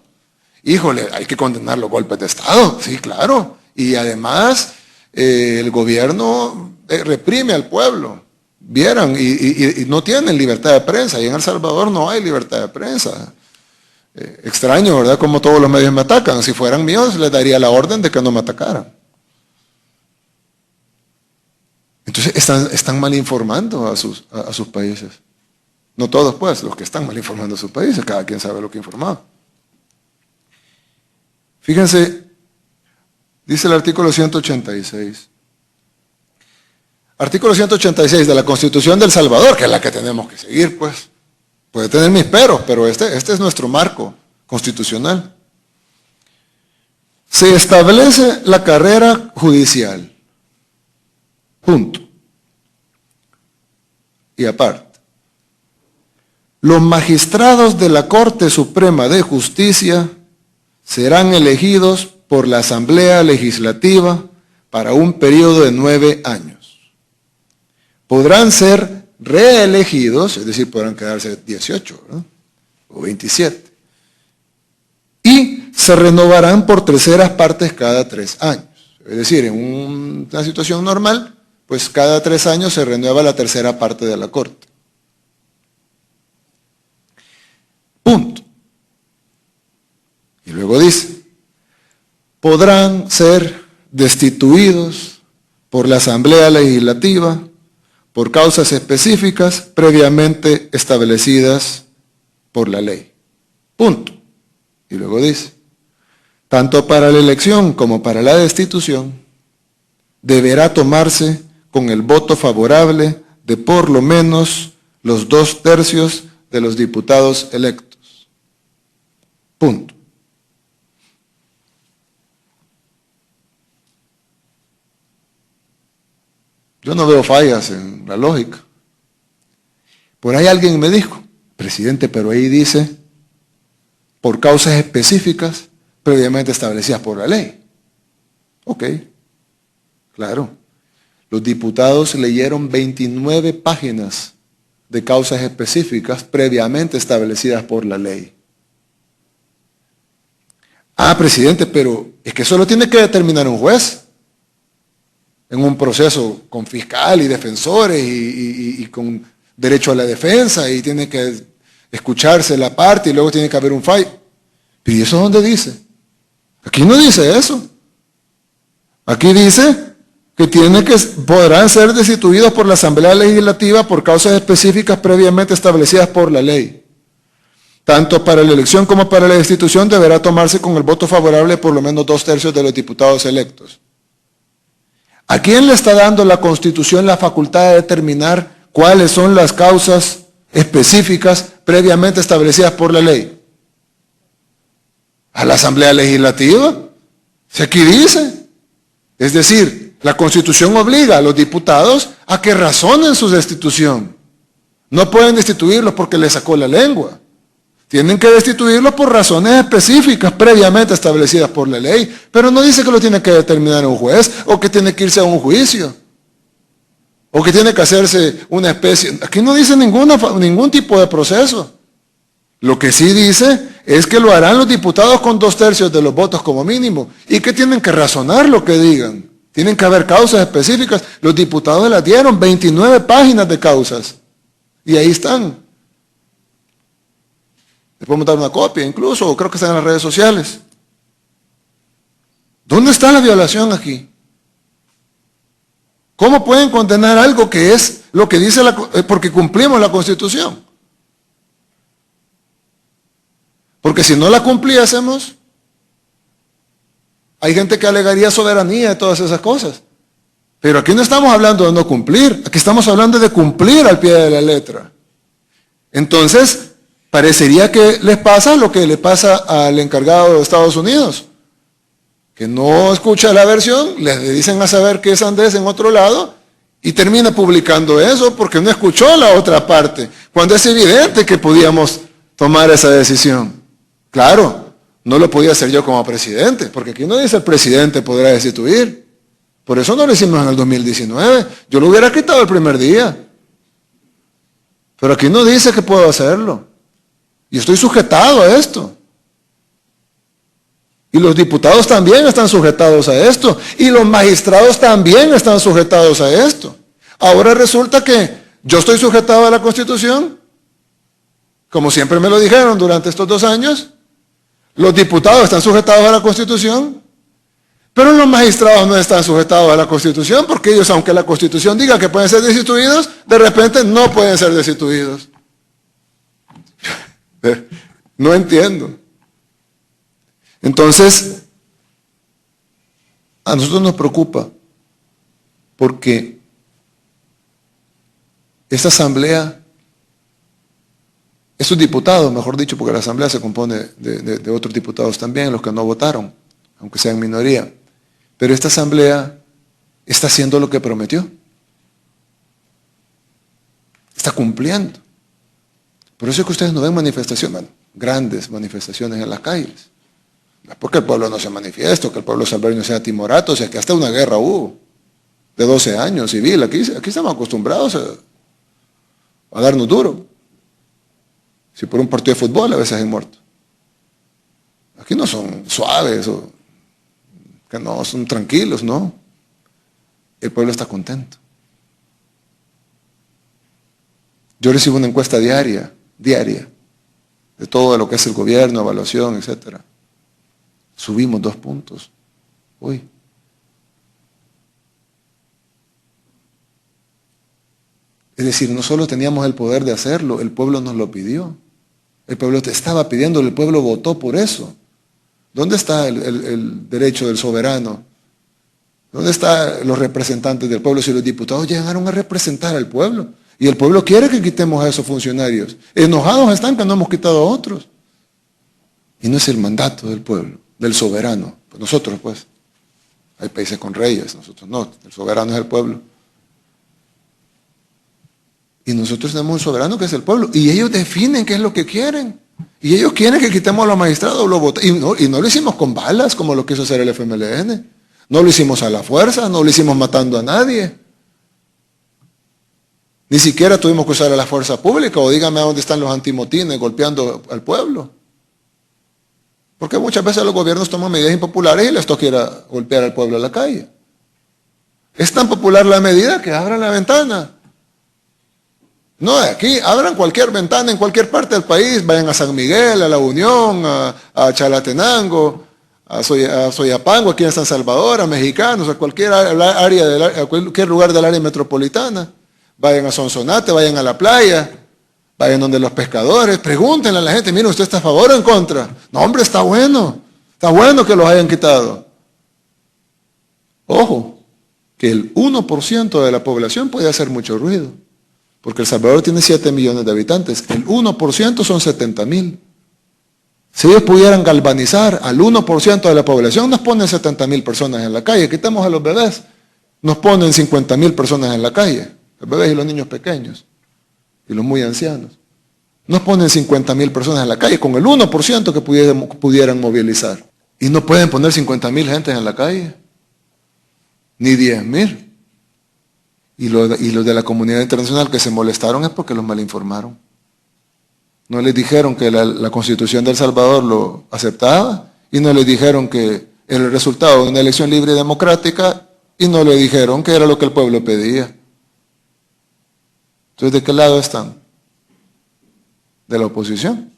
Híjole, hay que condenar los golpes de Estado, sí, claro. Y además, el gobierno reprime al pueblo. Vieran, y no tienen libertad de prensa. Y en El Salvador no hay libertad de prensa. Extraño, ¿verdad? Como todos los medios me atacan. Si fueran míos, les daría la orden de que no me atacaran. Entonces están mal informando a sus países. No todos, pues, los que están mal informando a sus países. Cada quien sabe lo que ha informado. Fíjense, dice el artículo 186. Artículo 186 de la Constitución de El Salvador, que es la que tenemos que seguir, pues. Puede tener mis peros, pero este es nuestro marco constitucional. Se establece la carrera judicial. Punto. Y aparte, los magistrados de la Corte Suprema de Justicia serán elegidos por la Asamblea Legislativa para un periodo de 9 años. Podrán ser reelegidos, es decir, podrán quedarse 18, ¿verdad? O 27. Y se renovarán por terceras partes cada 3 años. Es decir, en una situación normal, pues cada 3 años se renueva la tercera parte de la Corte. Punto. Y luego dice, podrán ser destituidos por la Asamblea Legislativa por causas específicas previamente establecidas por la ley. Punto. Y luego dice, tanto para la elección como para la destitución, deberá tomarse con el voto favorable de por lo menos los 2/3 de los diputados electos. Punto. Yo no veo fallas en la lógica. Por ahí alguien me dijo, presidente, pero ahí dice, por causas específicas previamente establecidas por la ley. Ok, claro. Los diputados leyeron 29 páginas de causas específicas previamente establecidas por la ley. Ah, presidente, pero es que eso lo tiene que determinar un juez en un proceso con fiscal y defensores y con derecho a la defensa, y tiene que escucharse la parte y luego tiene que haber un fallo. ¿Y eso dónde dice? Aquí no dice eso. Aquí dice que podrán ser destituidos por la Asamblea Legislativa por causas específicas previamente establecidas por la ley. Tanto para la elección como para la destitución deberá tomarse con el voto favorable por lo menos 2/3 de los diputados electos. ¿A quién le está dando la Constitución la facultad de determinar cuáles son las causas específicas previamente establecidas por la ley? ¿A la Asamblea Legislativa? Si aquí dice. Es decir, la Constitución obliga a los diputados a que razonen su destitución. No pueden destituirlos porque les sacó la lengua. Tienen que destituirlos por razones específicas previamente establecidas por la ley, pero no dice que lo tiene que determinar un juez o que tiene que irse a un juicio o que tiene que hacerse una especie. Aquí no dice ningún tipo de proceso. Lo que sí dice es que lo harán los diputados con 2/3 de los votos como mínimo y que tienen que razonar lo que digan. Tienen que haber causas específicas. Los diputados las dieron 29 páginas de causas y ahí están. Les podemos dar una copia incluso, o creo que están en las redes sociales. ¿Dónde está la violación aquí? ¿Cómo pueden condenar algo que es lo que dice porque cumplimos la Constitución? Porque si no la cumpliésemos, hay gente que alegaría soberanía y todas esas cosas. Pero aquí no estamos hablando de no cumplir, aquí estamos hablando de cumplir al pie de la letra. Entonces, parecería que les pasa lo que le pasa al encargado de Estados Unidos, que no escucha la versión, le dicen a saber que es Andrés en otro lado y termina publicando eso porque no escuchó la otra parte, cuando es evidente que podíamos tomar esa decisión. Claro, no lo podía hacer yo como presidente, porque aquí no dice el presidente podrá destituir. Por eso no lo hicimos en el 2019. Yo lo hubiera quitado el primer día. Pero aquí no dice que puedo hacerlo. Y estoy sujetado a esto. Y los diputados también están sujetados a esto. Y los magistrados también están sujetados a esto. Ahora resulta que yo estoy sujetado a la Constitución, como siempre me lo dijeron durante estos 2 años. Los diputados están sujetados a la Constitución, pero los magistrados no están sujetados a la Constitución, porque ellos, aunque la Constitución diga que pueden ser destituidos, de repente no pueden ser destituidos. No entiendo. Entonces, a nosotros nos preocupa, porque esta asamblea, estos diputados, mejor dicho, porque la asamblea se compone de otros diputados también, los que no votaron, aunque sean minoría, pero esta asamblea está haciendo lo que prometió. Está cumpliendo. Por eso es que ustedes no ven manifestaciones, grandes manifestaciones en las calles. No es porque el pueblo no se manifieste, que el pueblo salvadoreño sea timorato, o sea, que hasta una guerra hubo, de 12 años, civil. Aquí estamos acostumbrados a darnos duro. Si por un partido de fútbol a veces hay muertos. Aquí no son suaves, que no son tranquilos, no. El pueblo está contento. Yo recibo una encuesta diaria, de todo lo que es el gobierno, evaluación, etc. Subimos 2 puntos hoy. Es decir, no solo teníamos el poder de hacerlo, el pueblo nos lo pidió. El pueblo estaba pidiendo, el pueblo votó por eso. ¿Dónde está el derecho del soberano? ¿Dónde están los representantes del pueblo si los diputados llegaron a representar al pueblo? Y el pueblo quiere que quitemos a esos funcionarios. Enojados están que no hemos quitado a otros. Y no es el mandato del pueblo, del soberano. Pues nosotros, pues, hay países con reyes, nosotros no. El soberano es el pueblo. Y nosotros tenemos un soberano que es el pueblo. Y ellos definen qué es lo que quieren. Y ellos quieren que quitemos a los magistrados. Y no lo hicimos con balas, como lo quiso hacer el FMLN. No lo hicimos a la fuerza, no lo hicimos matando a nadie. Ni siquiera tuvimos que usar a la fuerza pública, o dígame a dónde están los antimotines golpeando al pueblo. Porque muchas veces los gobiernos toman medidas impopulares y les toca ir a golpear al pueblo a la calle. Es tan popular la medida que abran la ventana. No, aquí abran cualquier ventana en cualquier parte del país, vayan a San Miguel, a La Unión, a Chalatenango, a Soyapango, aquí en San Salvador, a Mexicanos, a cualquier área, a cualquier lugar del área metropolitana. Vayan a Sonsonate, vayan a la playa, vayan donde los pescadores, pregúntenle a la gente, miren, ¿usted está a favor o en contra? No, hombre, está bueno que los hayan quitado. Ojo, que el 1% de la población puede hacer mucho ruido. Porque El Salvador tiene 7 millones de habitantes, el 1% son 70,000. Si ellos pudieran galvanizar al 1% de la población, nos ponen 70,000 personas en la calle. Quitamos a los bebés, nos ponen 50,000 personas en la calle, los bebés y los niños pequeños, y los muy ancianos. Nos ponen 50,000 personas en la calle, con el 1% que pudieran movilizar. Y no pueden poner 50,000 gentes en la calle, ni 10,000. Y los de la comunidad internacional que se molestaron es porque los malinformaron. No les dijeron que la Constitución de El Salvador lo aceptaba, y no les dijeron que era el resultado de una elección libre y democrática, y no le dijeron que era lo que el pueblo pedía. Entonces, ¿de qué lado están? De la oposición.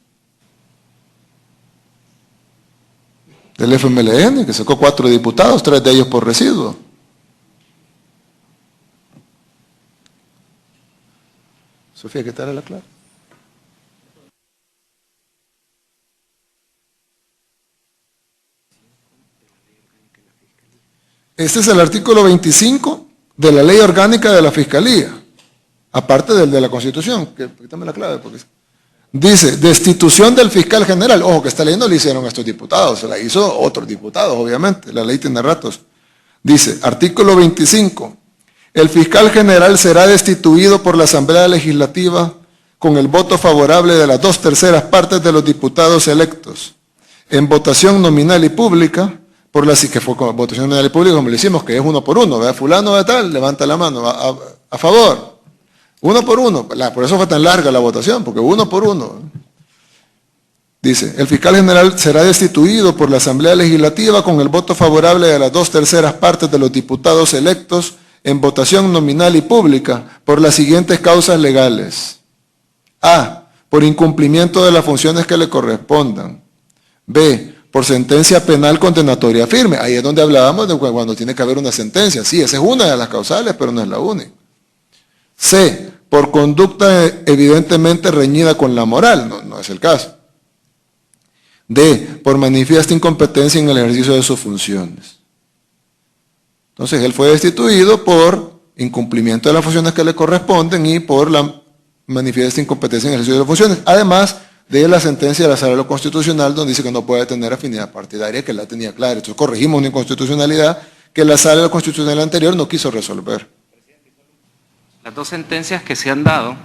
Del FMLN, que sacó 4 diputados, 3 de ellos por residuo. Sofía, ¿qué tal la clave? Este es el artículo 25 de la Ley Orgánica de la Fiscalía, aparte del de la Constitución. Quítame la clave, porque Dice, destitución del fiscal general. Ojo, que esta ley no la hicieron estos diputados, se la hizo otros diputados, obviamente. La ley tiene ratos. Dice, artículo 25. El fiscal general será destituido por la Asamblea Legislativa con el voto favorable de las 2/3 partes de los diputados electos, en votación nominal y pública, que fue con votación nominal y pública, como le decimos, que es 1 por 1, ¿verdad? Fulano de tal, levanta la mano, a favor. 1 por 1, por eso fue tan larga la votación, porque 1 por 1. Dice, el fiscal general será destituido por la Asamblea Legislativa con el voto favorable de las 2/3 partes de los diputados electos en votación nominal y pública por las siguientes causas legales. A, por incumplimiento de las funciones que le correspondan. B, por sentencia penal condenatoria firme. Ahí es donde hablábamos de cuando tiene que haber una sentencia. Sí, esa es una de las causales, pero no es la única. C, por conducta evidentemente reñida con la moral. No es el caso. D, por manifiesta incompetencia en el ejercicio de sus funciones. Entonces, él fue destituido por incumplimiento de las funciones que le corresponden y por la manifiesta incompetencia en el ejercicio de las funciones. Además de la sentencia de la Sala de lo Constitucional, donde dice que no puede tener afinidad partidaria, que la tenía clara. Entonces, corregimos una inconstitucionalidad que la Sala de lo Constitucional anterior no quiso resolver. Las dos sentencias que se han dado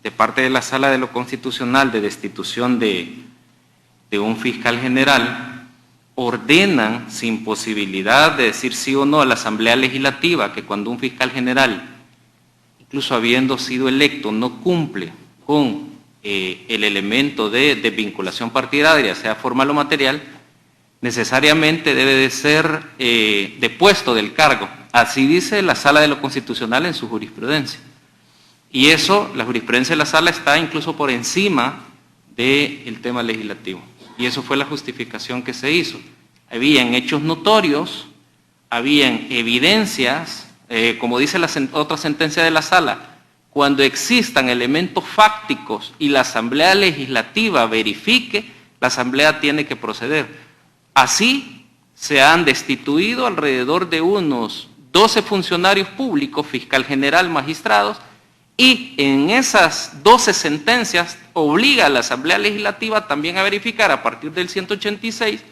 de parte de la Sala de lo Constitucional de destitución de un fiscal general ordenan sin posibilidad de decir sí o no a la Asamblea Legislativa que cuando un fiscal general, incluso habiendo sido electo, no cumple con el elemento de vinculación partidaria, sea formal o material, necesariamente debe de ser depuesto del cargo. Así dice la Sala de lo Constitucional en su jurisprudencia. Y eso, la jurisprudencia de la Sala está incluso por encima del tema legislativo. Y eso fue la justificación que se hizo. Habían hechos notorios, habían evidencias, como dice la otra sentencia de la Sala, cuando existan elementos fácticos y la Asamblea Legislativa verifique, la Asamblea tiene que proceder. Así se han destituido alrededor de unos 12 funcionarios públicos, fiscal general, magistrados, y en esas 12 sentencias obliga a la Asamblea Legislativa también a verificar a partir del 186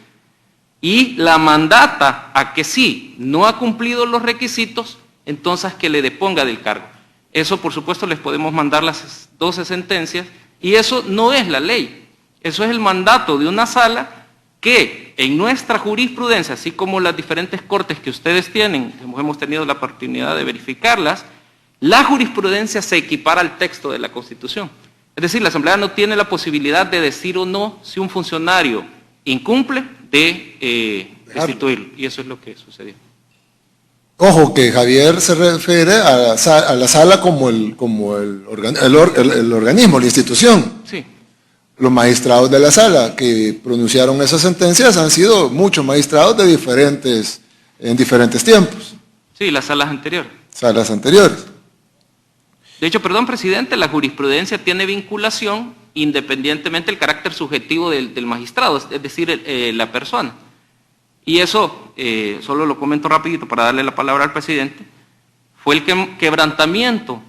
y la mandata a que si no ha cumplido los requisitos, entonces que le deponga del cargo. Eso, por supuesto, les podemos mandar las 12 sentencias y eso no es la ley. Eso es el mandato de una sala que en nuestra jurisprudencia, así como las diferentes cortes que ustedes tienen, hemos tenido la oportunidad de verificarlas, la jurisprudencia se equipara al texto de la Constitución. Es decir, la Asamblea no tiene la posibilidad de decir o no si un funcionario incumple de destituirlo. Y eso es lo que sucedió. Ojo, que Javier se refiere a la sala como el organismo, la institución. Sí. Los magistrados de la sala que pronunciaron esas sentencias han sido muchos magistrados en diferentes tiempos. Sí, las salas anteriores. Salas anteriores. De hecho, perdón, presidente, la jurisprudencia tiene vinculación independientemente del carácter subjetivo del magistrado, es decir, la persona. Y eso, solo lo comento rapidito para darle la palabra al presidente, fue el quebrantamiento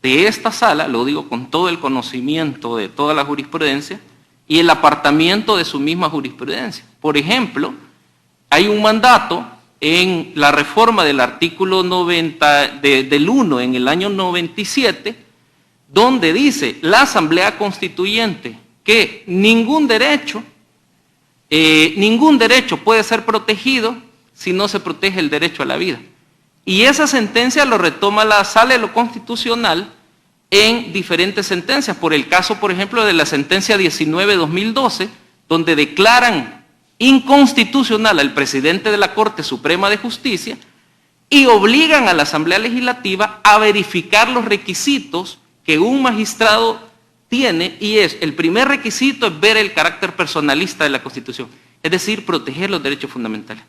de esta sala, lo digo con todo el conocimiento de toda la jurisprudencia, y el apartamiento de su misma jurisprudencia. Por ejemplo, hay un mandato en la reforma del artículo 90 del 1 en el año 97, donde dice la Asamblea Constituyente que ningún derecho puede ser protegido si no se protege el derecho a la vida. Y esa sentencia lo retoma la Sala de lo Constitucional en diferentes sentencias, por el caso, por ejemplo, de la sentencia 19-2012, donde declaran inconstitucional al presidente de la Corte Suprema de Justicia y obligan a la Asamblea Legislativa a verificar los requisitos que un magistrado tiene, y el primer requisito es ver el carácter personalista de la Constitución, es decir, proteger los derechos fundamentales.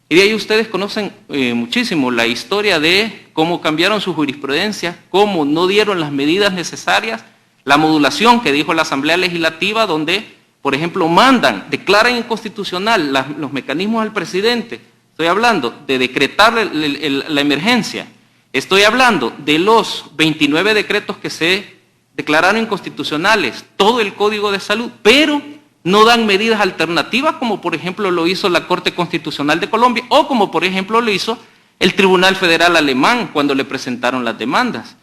Y de ahí ustedes conocen muchísimo la historia de cómo cambiaron su jurisprudencia, cómo no dieron las medidas necesarias, la modulación que dijo la Asamblea Legislativa, donde, por ejemplo, declaran inconstitucional los mecanismos al presidente. Estoy hablando de decretar la emergencia. Estoy hablando de los 29 decretos que se declararon inconstitucionales todo el Código de Salud, pero no dan medidas alternativas, como por ejemplo lo hizo la Corte Constitucional de Colombia, o como por ejemplo lo hizo el Tribunal Federal Alemán cuando le presentaron las demandas.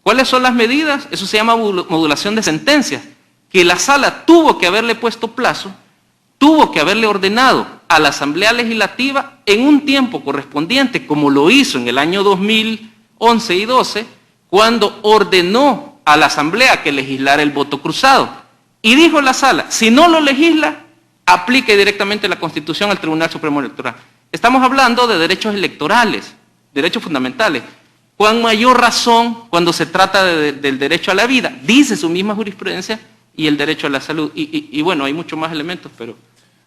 ¿Cuáles son las medidas? Eso se llama modulación de sentencias, que la Sala tuvo que haberle puesto plazo, tuvo que haberle ordenado a la Asamblea Legislativa en un tiempo correspondiente, como lo hizo en el año 2011 y 12, cuando ordenó a la Asamblea que legislara el voto cruzado. Y dijo la Sala, si no lo legisla, aplique directamente la Constitución al Tribunal Supremo Electoral. Estamos hablando de derechos electorales, derechos fundamentales. Con mayor razón cuando se trata del derecho a la vida, dice su misma jurisprudencia, y el derecho a la salud. Y bueno, hay muchos más elementos, pero...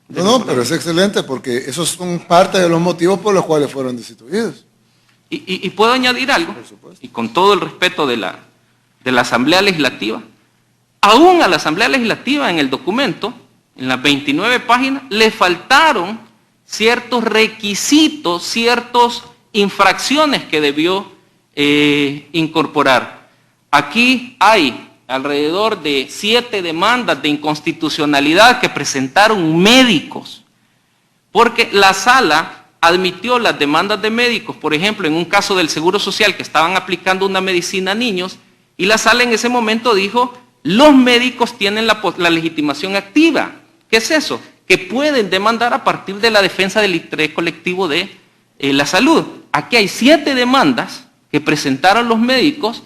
No, pero es excelente porque esos son parte de los motivos por los cuales fueron destituidos. Y puedo añadir algo, y con todo el respeto de la Asamblea Legislativa, aún a la Asamblea Legislativa en el documento, en las 29 páginas, le faltaron ciertos requisitos, ciertas infracciones que debió incorporar. Aquí hay alrededor de 7 demandas de inconstitucionalidad que presentaron médicos, porque la Sala admitió las demandas de médicos, por ejemplo, en un caso del Seguro Social que estaban aplicando una medicina a niños, y la Sala en ese momento dijo, los médicos tienen la legitimación activa. ¿Qué es eso? Que pueden demandar a partir de la defensa del interés colectivo de la salud. Aquí hay 7 demandas que presentaron los médicos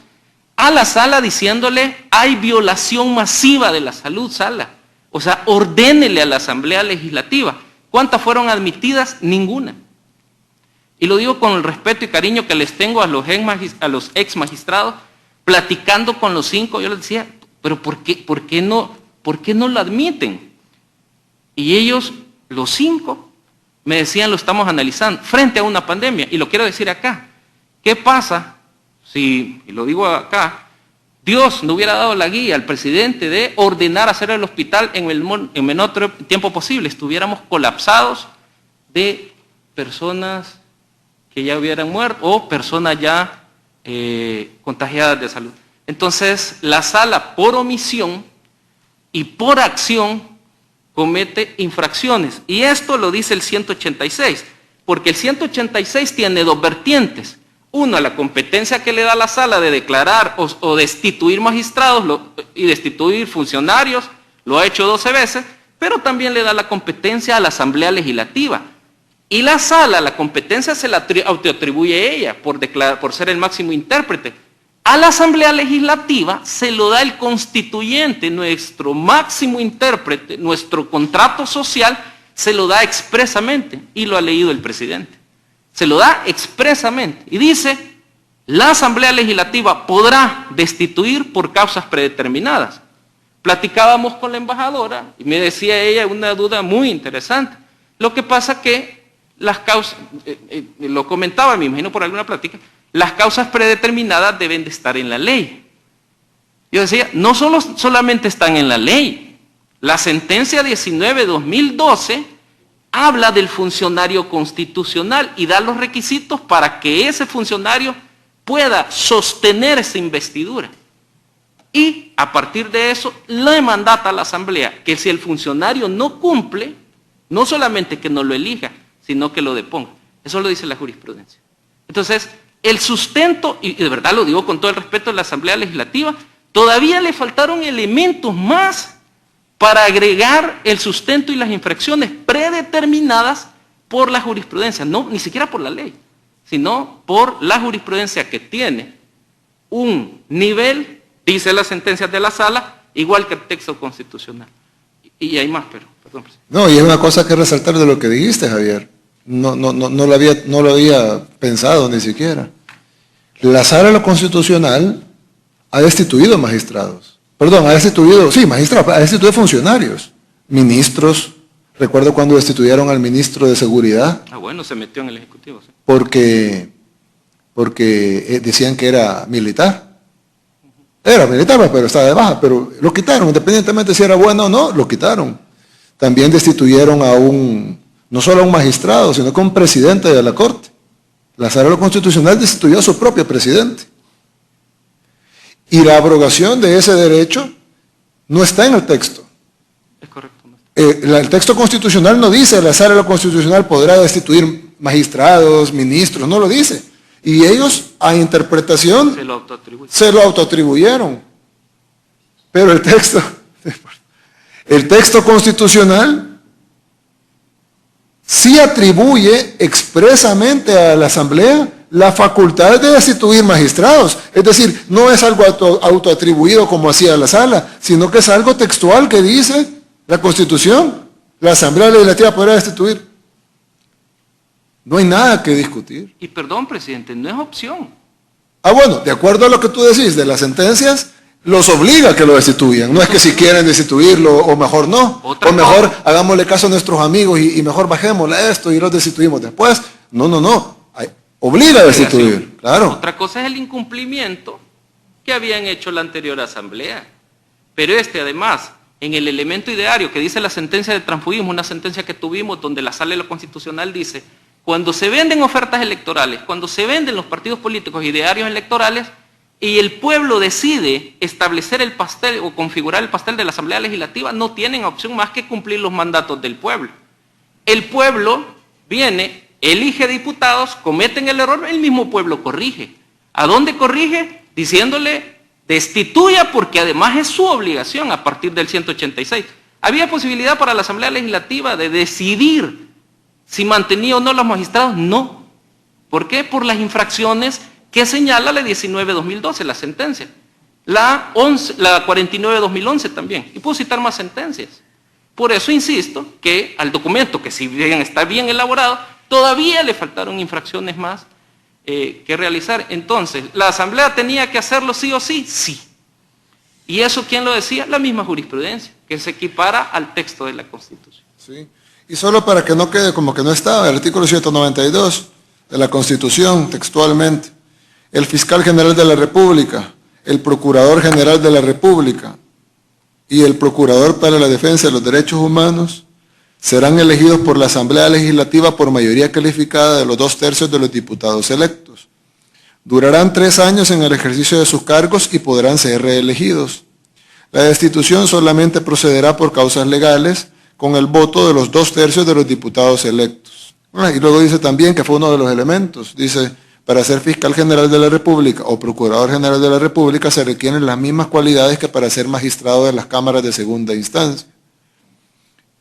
a la Sala diciéndole, hay violación masiva de la salud, Sala. O sea, ordénele a la Asamblea Legislativa. ¿Cuántas fueron admitidas? Ninguna. Y lo digo con el respeto y cariño que les tengo a los ex magistrados, platicando con los 5, yo les decía, pero ¿por qué no lo admiten? Y ellos, los 5, me decían, lo estamos analizando, frente a una pandemia. Y lo quiero decir acá. ¿Qué pasa si, y lo digo acá, Dios no hubiera dado la guía al presidente de ordenar hacer el hospital en el menor tiempo posible? Estuviéramos colapsados de personas que ya hubieran muerto o personas ya contagiadas de salud. Entonces, la Sala, por omisión y por acción, comete infracciones. Y esto lo dice el 186, porque el 186 tiene 2 vertientes. Una, la competencia que le da la Sala de declarar o destituir magistrados y destituir funcionarios, lo ha hecho 12 veces, pero también le da la competencia a la Asamblea Legislativa. Y la Sala, la competencia se la autoatribuye a ella por ser el máximo intérprete. A la Asamblea Legislativa se lo da el constituyente, nuestro máximo intérprete, nuestro contrato social, se lo da expresamente, y lo ha leído el presidente. Se lo da expresamente, y dice, la Asamblea Legislativa podrá destituir por causas predeterminadas. Platicábamos con la embajadora, y me decía ella una duda muy interesante. Lo que pasa que las causas, lo comentaba, me imagino por alguna plática, las causas predeterminadas deben de estar en la ley. Yo decía, no solamente están en la ley. La sentencia 19/2012 habla del funcionario constitucional y da los requisitos para que ese funcionario pueda sostener esa investidura. Y a partir de eso, le mandata a la Asamblea que si el funcionario no cumple, no solamente que no lo elija, sino que lo deponga. Eso lo dice la jurisprudencia. Entonces, el sustento, y de verdad lo digo con todo el respeto de la Asamblea Legislativa, todavía le faltaron elementos más para agregar el sustento y las infracciones predeterminadas por la jurisprudencia, no, ni siquiera por la ley, sino por la jurisprudencia que tiene un nivel, dice las sentencias de la Sala, igual que el texto constitucional. Y hay más, pero, perdón. No, y hay una cosa que resaltar de lo que dijiste, Javier. No lo había pensado ni siquiera. La Sala de lo Constitucional ha destituido magistrados. Perdón, ha destituido funcionarios, ministros. Recuerdo cuando destituyeron al ministro de Seguridad. Ah, bueno, se metió en el Ejecutivo. Sí. Porque decían que era militar. Era militar, pero estaba de baja, pero lo quitaron, independientemente si era bueno o no, lo quitaron. También destituyeron no solo a un magistrado, sino que a un presidente de la Corte. La Sala de lo Constitucional destituyó a su propio presidente. Y la abrogación de ese derecho no está en el texto. Es correcto. No está. El texto constitucional no dice la Sala de lo Constitucional podrá destituir magistrados, ministros, no lo dice. Y ellos, a interpretación, se lo autoatribuyeron. Pero el texto constitucional sí atribuye expresamente a la Asamblea la facultad de destituir magistrados. Es decir, no es algo autoatribuido como hacía la Sala, sino que es algo textual que dice la Constitución. La Asamblea Legislativa podrá destituir. No hay nada que discutir. Y perdón, presidente, no es opción. Bueno, de acuerdo a lo que tú decís de las sentencias, los obliga a que lo destituyan. No es que si quieren destituirlo o mejor no. O mejor hagámosle caso a nuestros amigos y mejor bajémosle esto y los destituimos después. No. Obliga a destituir, claro. Otra cosa es el incumplimiento que habían hecho la anterior asamblea. Pero además, en el elemento ideario que dice la sentencia de transfugismo, una sentencia que tuvimos donde la Sala de lo Constitucional dice, cuando se venden ofertas electorales, cuando se venden los partidos políticos idearios electorales y el pueblo decide establecer el pastel o configurar el pastel de la Asamblea Legislativa, no tienen opción más que cumplir los mandatos del pueblo. El pueblo viene, elige diputados, cometen el error, el mismo pueblo corrige. ¿A dónde corrige? Diciéndole, destituya porque además es su obligación a partir del 186. ¿Había posibilidad para la Asamblea Legislativa de decidir si mantenía o no los magistrados? No. ¿Por qué? Por las infracciones que señala la 19-2012, la sentencia. La 49-2011 también. Y puedo citar más sentencias. Por eso insisto que al documento, que si bien está bien elaborado, todavía le faltaron infracciones más que realizar. Entonces, ¿la Asamblea tenía que hacerlo sí o sí? Sí. ¿Y eso quién lo decía? La misma jurisprudencia, que se equipara al texto de la Constitución. Sí. Y solo para que no quede como que no estaba, el artículo 192 de la Constitución, textualmente, el fiscal general de la República, el procurador general de la República y el procurador para la defensa de los derechos humanos serán elegidos por la Asamblea Legislativa por mayoría calificada de los 2/3 de los diputados electos. Durarán 3 años en el ejercicio de sus cargos y podrán ser reelegidos. La destitución solamente procederá por causas legales con el voto de los 2/3 de los diputados electos. Y luego dice también que fue uno de los elementos, dice, para ser fiscal general de la República o procurador general de la República se requieren las mismas cualidades que para ser magistrado de las cámaras de segunda instancia.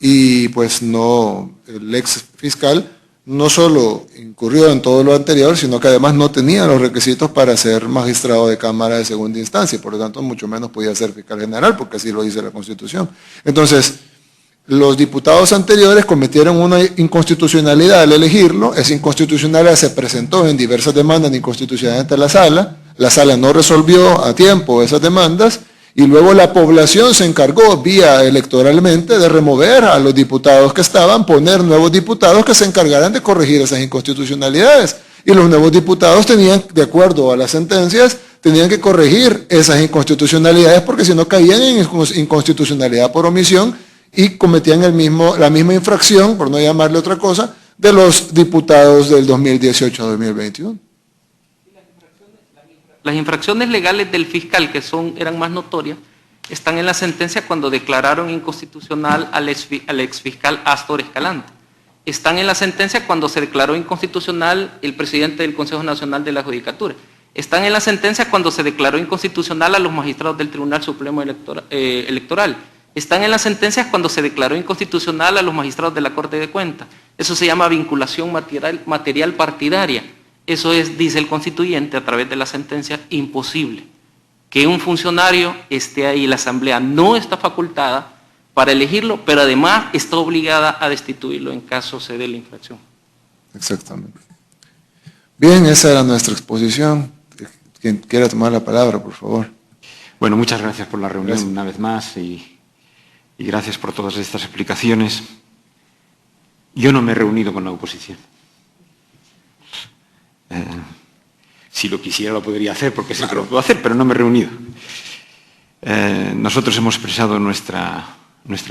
Y pues no, el ex fiscal no solo incurrió en todo lo anterior, sino que además no tenía los requisitos para ser magistrado de cámara de segunda instancia, por lo tanto mucho menos podía ser fiscal general, porque así lo dice la Constitución. Entonces, los diputados anteriores cometieron una inconstitucionalidad al elegirlo, esa inconstitucionalidad se presentó en diversas demandas de inconstitucionalidad ante la Sala no resolvió a tiempo esas demandas, y luego la población se encargó vía electoralmente de remover a los diputados que estaban, poner nuevos diputados que se encargaran de corregir esas inconstitucionalidades. Y los nuevos diputados tenían, de acuerdo a las sentencias, tenían que corregir esas inconstitucionalidades porque si no caían en inconstitucionalidad por omisión y cometían la misma infracción, por no llamarle otra cosa, de los diputados del 2018 a 2021. Las infracciones legales del fiscal, que eran más notorias, están en la sentencia cuando declararon inconstitucional al exfiscal Astor Escalante. Están en la sentencia cuando se declaró inconstitucional el presidente del Consejo Nacional de la Judicatura. Están en la sentencia cuando se declaró inconstitucional a los magistrados del Tribunal Supremo Electoral. Están en las sentencias cuando se declaró inconstitucional a los magistrados de la Corte de Cuentas. Eso se llama vinculación material partidaria. Eso es, dice el constituyente a través de la sentencia, imposible. Que un funcionario esté ahí, la Asamblea no está facultada para elegirlo, pero además está obligada a destituirlo en caso se dé la infracción. Exactamente. Bien, esa era nuestra exposición. Quien quiera tomar la palabra, por favor. Bueno, muchas gracias por la reunión una vez más y gracias por todas estas explicaciones. Yo no me he reunido con la oposición. Si lo quisiera lo podría hacer porque sé que lo puedo hacer, pero no me he reunido. Nosotros hemos expresado nuestra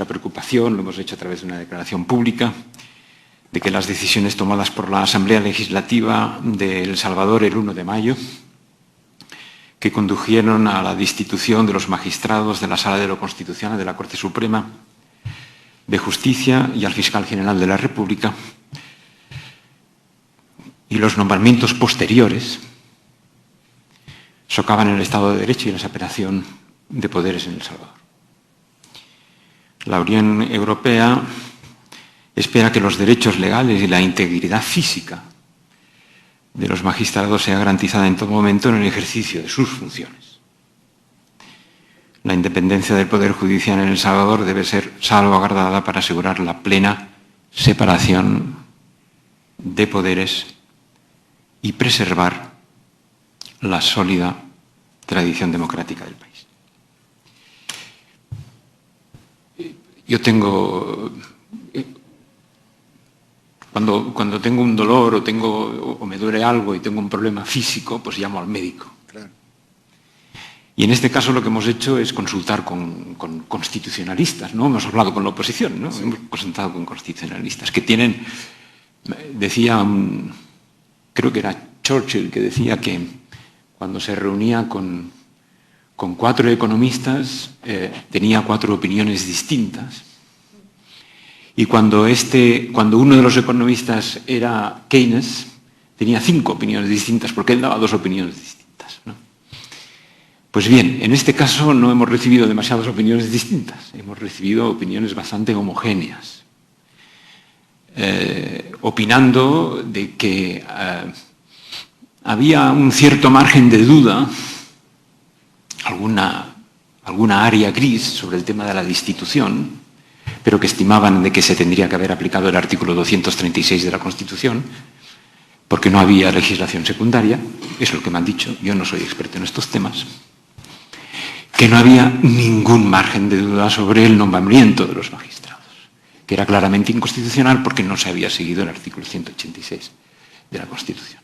preocupación, lo hemos hecho a través de una declaración pública, de que las decisiones tomadas por la Asamblea Legislativa de El Salvador el 1 de mayo, que condujeron a la destitución de los magistrados de la Sala de lo Constitucional de la Corte Suprema de Justicia y al fiscal general de la República, y los nombramientos posteriores socavan el Estado de Derecho y la separación de poderes en El Salvador. La Unión Europea espera que los derechos legales y la integridad física de los magistrados sea garantizada en todo momento en el ejercicio de sus funciones. La independencia del Poder Judicial en El Salvador debe ser salvaguardada para asegurar la plena separación de poderes y preservar la sólida tradición democrática del país. Yo tengo... Cuando tengo un dolor o me duele algo y tengo un problema físico, pues llamo al médico. Claro. Y en este caso lo que hemos hecho es consultar con constitucionalistas, ¿no? Hemos hablado con la oposición, ¿no? Sí. Hemos consultado con constitucionalistas que tienen, decía, creo que era Churchill, que decía que cuando se reunía con 4 economistas tenía 4 opiniones distintas. Y cuando uno de los economistas era Keynes, tenía 5 opiniones distintas, porque él daba 2 opiniones distintas, ¿no? Pues bien, en este caso no hemos recibido demasiadas opiniones distintas, hemos recibido opiniones bastante homogéneas, opinando de que había un cierto margen de duda, alguna área gris sobre el tema de la destitución, pero que estimaban de que se tendría que haber aplicado el artículo 236 de la Constitución, porque no había legislación secundaria, es lo que me han dicho, yo no soy experto en estos temas, que no había ningún margen de duda sobre el nombramiento de los magistrados, que era claramente inconstitucional porque no se había seguido el artículo 186 de la Constitución.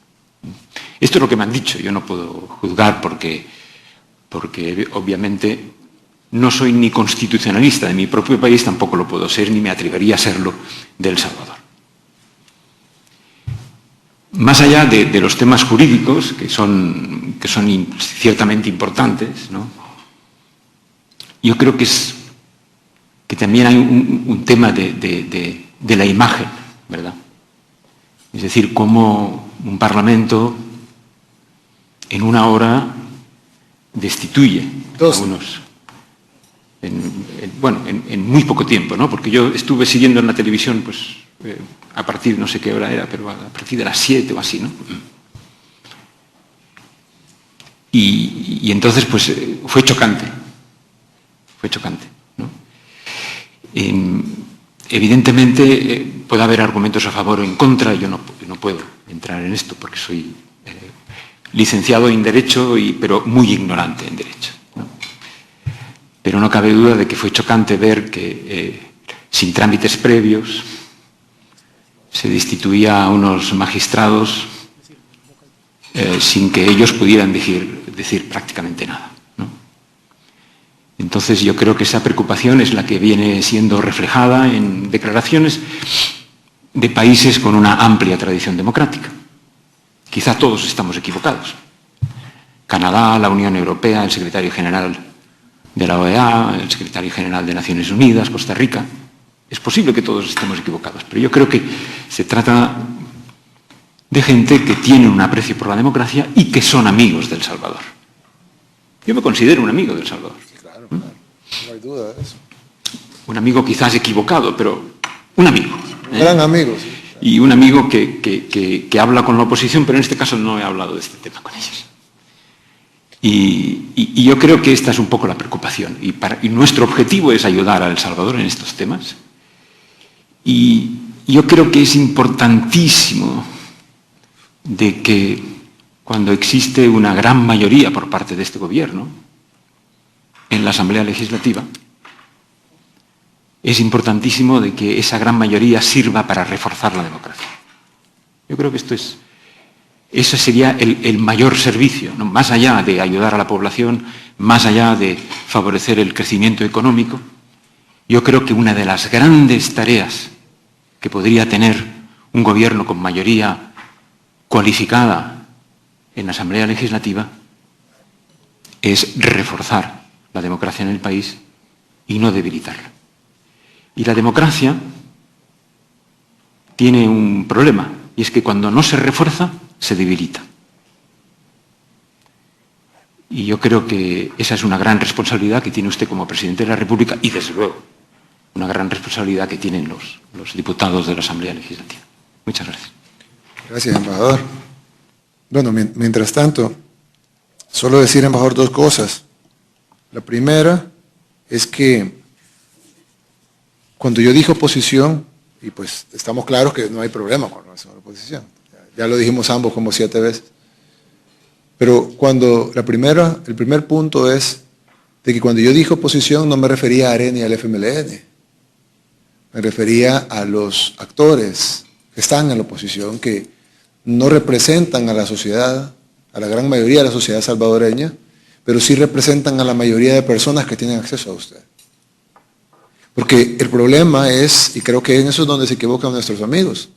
Esto es lo que me han dicho, yo no puedo juzgar porque obviamente no soy ni constitucionalista de mi propio país, tampoco lo puedo ser, ni me atrevería a serlo de El Salvador. Más allá de los temas jurídicos, que son ciertamente importantes, ¿no? Yo creo que también hay un tema de la imagen, ¿verdad? Es decir, cómo un parlamento en una hora destituye a unos... En muy poco tiempo, ¿no? Porque yo estuve siguiendo en la televisión, pues, a partir, no sé qué hora era, pero a partir de las 7 o así, ¿no? Y entonces, pues, fue chocante, ¿no? Evidentemente, puede haber argumentos a favor o en contra, yo no puedo entrar en esto porque soy licenciado en Derecho, pero muy ignorante en Derecho. Pero no cabe duda de que fue chocante ver que sin trámites previos se destituía a unos magistrados sin que ellos pudieran decir prácticamente nada, ¿no? Entonces yo creo que esa preocupación es la que viene siendo reflejada en declaraciones de países con una amplia tradición democrática. Quizá todos estamos equivocados. Canadá, la Unión Europea, el secretario general de la OEA, el secretario general de Naciones Unidas, Costa Rica. Es posible que todos estemos equivocados, pero yo creo que se trata de gente que tiene un aprecio por la democracia y que son amigos de El Salvador. Yo me considero un amigo de El Salvador. Sí, claro, claro. No hay duda de eso. Un amigo quizás equivocado, pero un amigo. Un gran amigo, sí. Y un amigo que habla con la oposición, pero en este caso no he hablado de este tema con ellos. Y yo creo que esta es un poco la preocupación. Y nuestro objetivo es ayudar a El Salvador en estos temas. Y yo creo que es importantísimo de que cuando existe una gran mayoría por parte de este gobierno en la Asamblea Legislativa, es importantísimo de que esa gran mayoría sirva para reforzar la democracia. Yo creo que ese sería el mayor servicio, ¿no? Más allá de ayudar a la población, más allá de favorecer el crecimiento económico. Yo creo que una de las grandes tareas que podría tener un gobierno con mayoría cualificada en la Asamblea Legislativa es reforzar la democracia en el país y no debilitarla. Y la democracia tiene un problema, y es que cuando no se refuerza, se debilita. Y yo creo que esa es una gran responsabilidad que tiene usted como presidente de la República y, desde luego, una gran responsabilidad que tienen los diputados de la Asamblea Legislativa. Muchas gracias. Gracias, embajador. Bueno, mientras tanto, solo decir, embajador, dos cosas. La primera es que cuando yo dije oposición, y pues estamos claros que no hay problema con relación a la oposición, ya lo dijimos ambos como 7 veces, pero cuando el primer punto es de que cuando yo dije oposición no me refería a AREN ni al FMLN, me refería a los actores que están en la oposición, que no representan a la sociedad, a la gran mayoría de la sociedad salvadoreña, pero sí representan a la mayoría de personas que tienen acceso a usted. Porque el problema es, y creo que en eso es donde se equivocan nuestros amigos,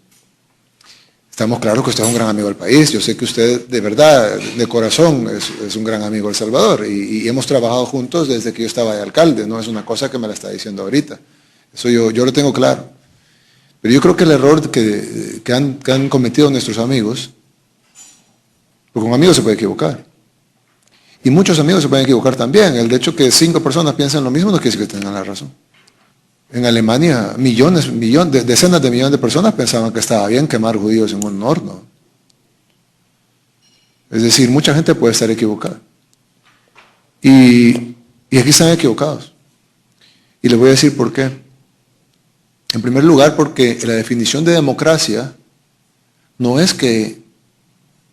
estamos claros que usted es un gran amigo del país, yo sé que usted de verdad, de corazón, es un gran amigo de El Salvador, y hemos trabajado juntos desde que yo estaba de alcalde, no es una cosa que me la está diciendo ahorita, eso yo lo tengo claro. Pero yo creo que el error que han cometido nuestros amigos, porque un amigo se puede equivocar, y muchos amigos se pueden equivocar también, el hecho que 5 personas piensen lo mismo no quiere decir que tengan la razón. En Alemania, decenas de millones de personas pensaban que estaba bien quemar judíos en un horno. Es decir, mucha gente puede estar equivocada. Y aquí están equivocados. Y les voy a decir por qué. En primer lugar, porque la definición de democracia no es que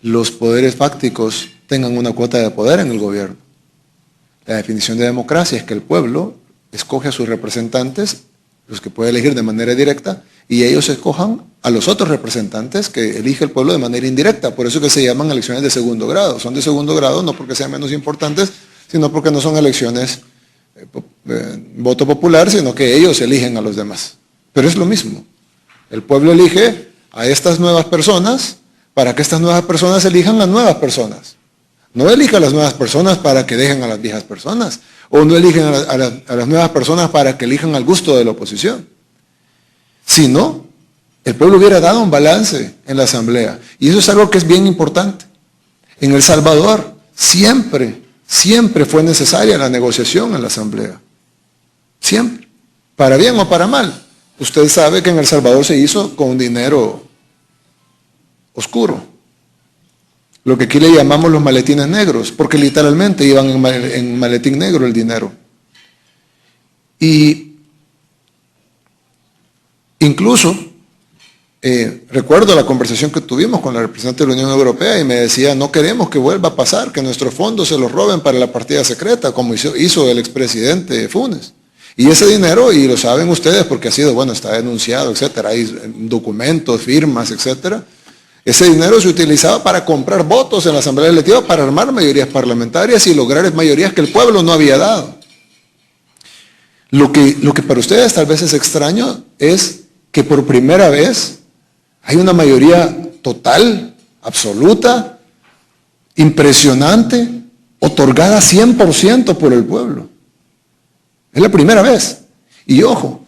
los poderes fácticos tengan una cuota de poder en el gobierno. La definición de democracia es que el pueblo escoge a sus representantes, los que puede elegir de manera directa, y ellos escojan a los otros representantes que elige el pueblo de manera indirecta. Por eso que se llaman elecciones de segundo grado. Son de segundo grado no porque sean menos importantes, sino porque no son elecciones voto popular, sino que ellos eligen a los demás. Pero es lo mismo. El pueblo elige a estas nuevas personas para que estas nuevas personas elijan las nuevas personas. No elige a las nuevas personas para que dejen a las viejas personas, o no eligen a las nuevas personas para que elijan al gusto de la oposición. Si no, el pueblo hubiera dado un balance en la asamblea. Y eso es algo que es bien importante. En El Salvador siempre fue necesaria la negociación en la asamblea. Siempre. Para bien o para mal. Usted sabe que en El Salvador se hizo con dinero oscuro. Lo que aquí le llamamos los maletines negros, porque literalmente iban en maletín negro el dinero. Y incluso, recuerdo la conversación que tuvimos con la representante de la Unión Europea y me decía, no queremos que vuelva a pasar, que nuestros fondos se los roben para la partida secreta, como hizo el expresidente Funes. Y ese dinero, y lo saben ustedes porque ha sido, está denunciado, etcétera, hay documentos, firmas, etcétera. Ese dinero se utilizaba para comprar votos en la Asamblea Legislativa, para armar mayorías parlamentarias y lograr mayorías que el pueblo no había dado. Lo que para ustedes tal vez es extraño es que por primera vez hay una mayoría total, absoluta, impresionante, otorgada 100% por el pueblo. Es la primera vez. Y ojo,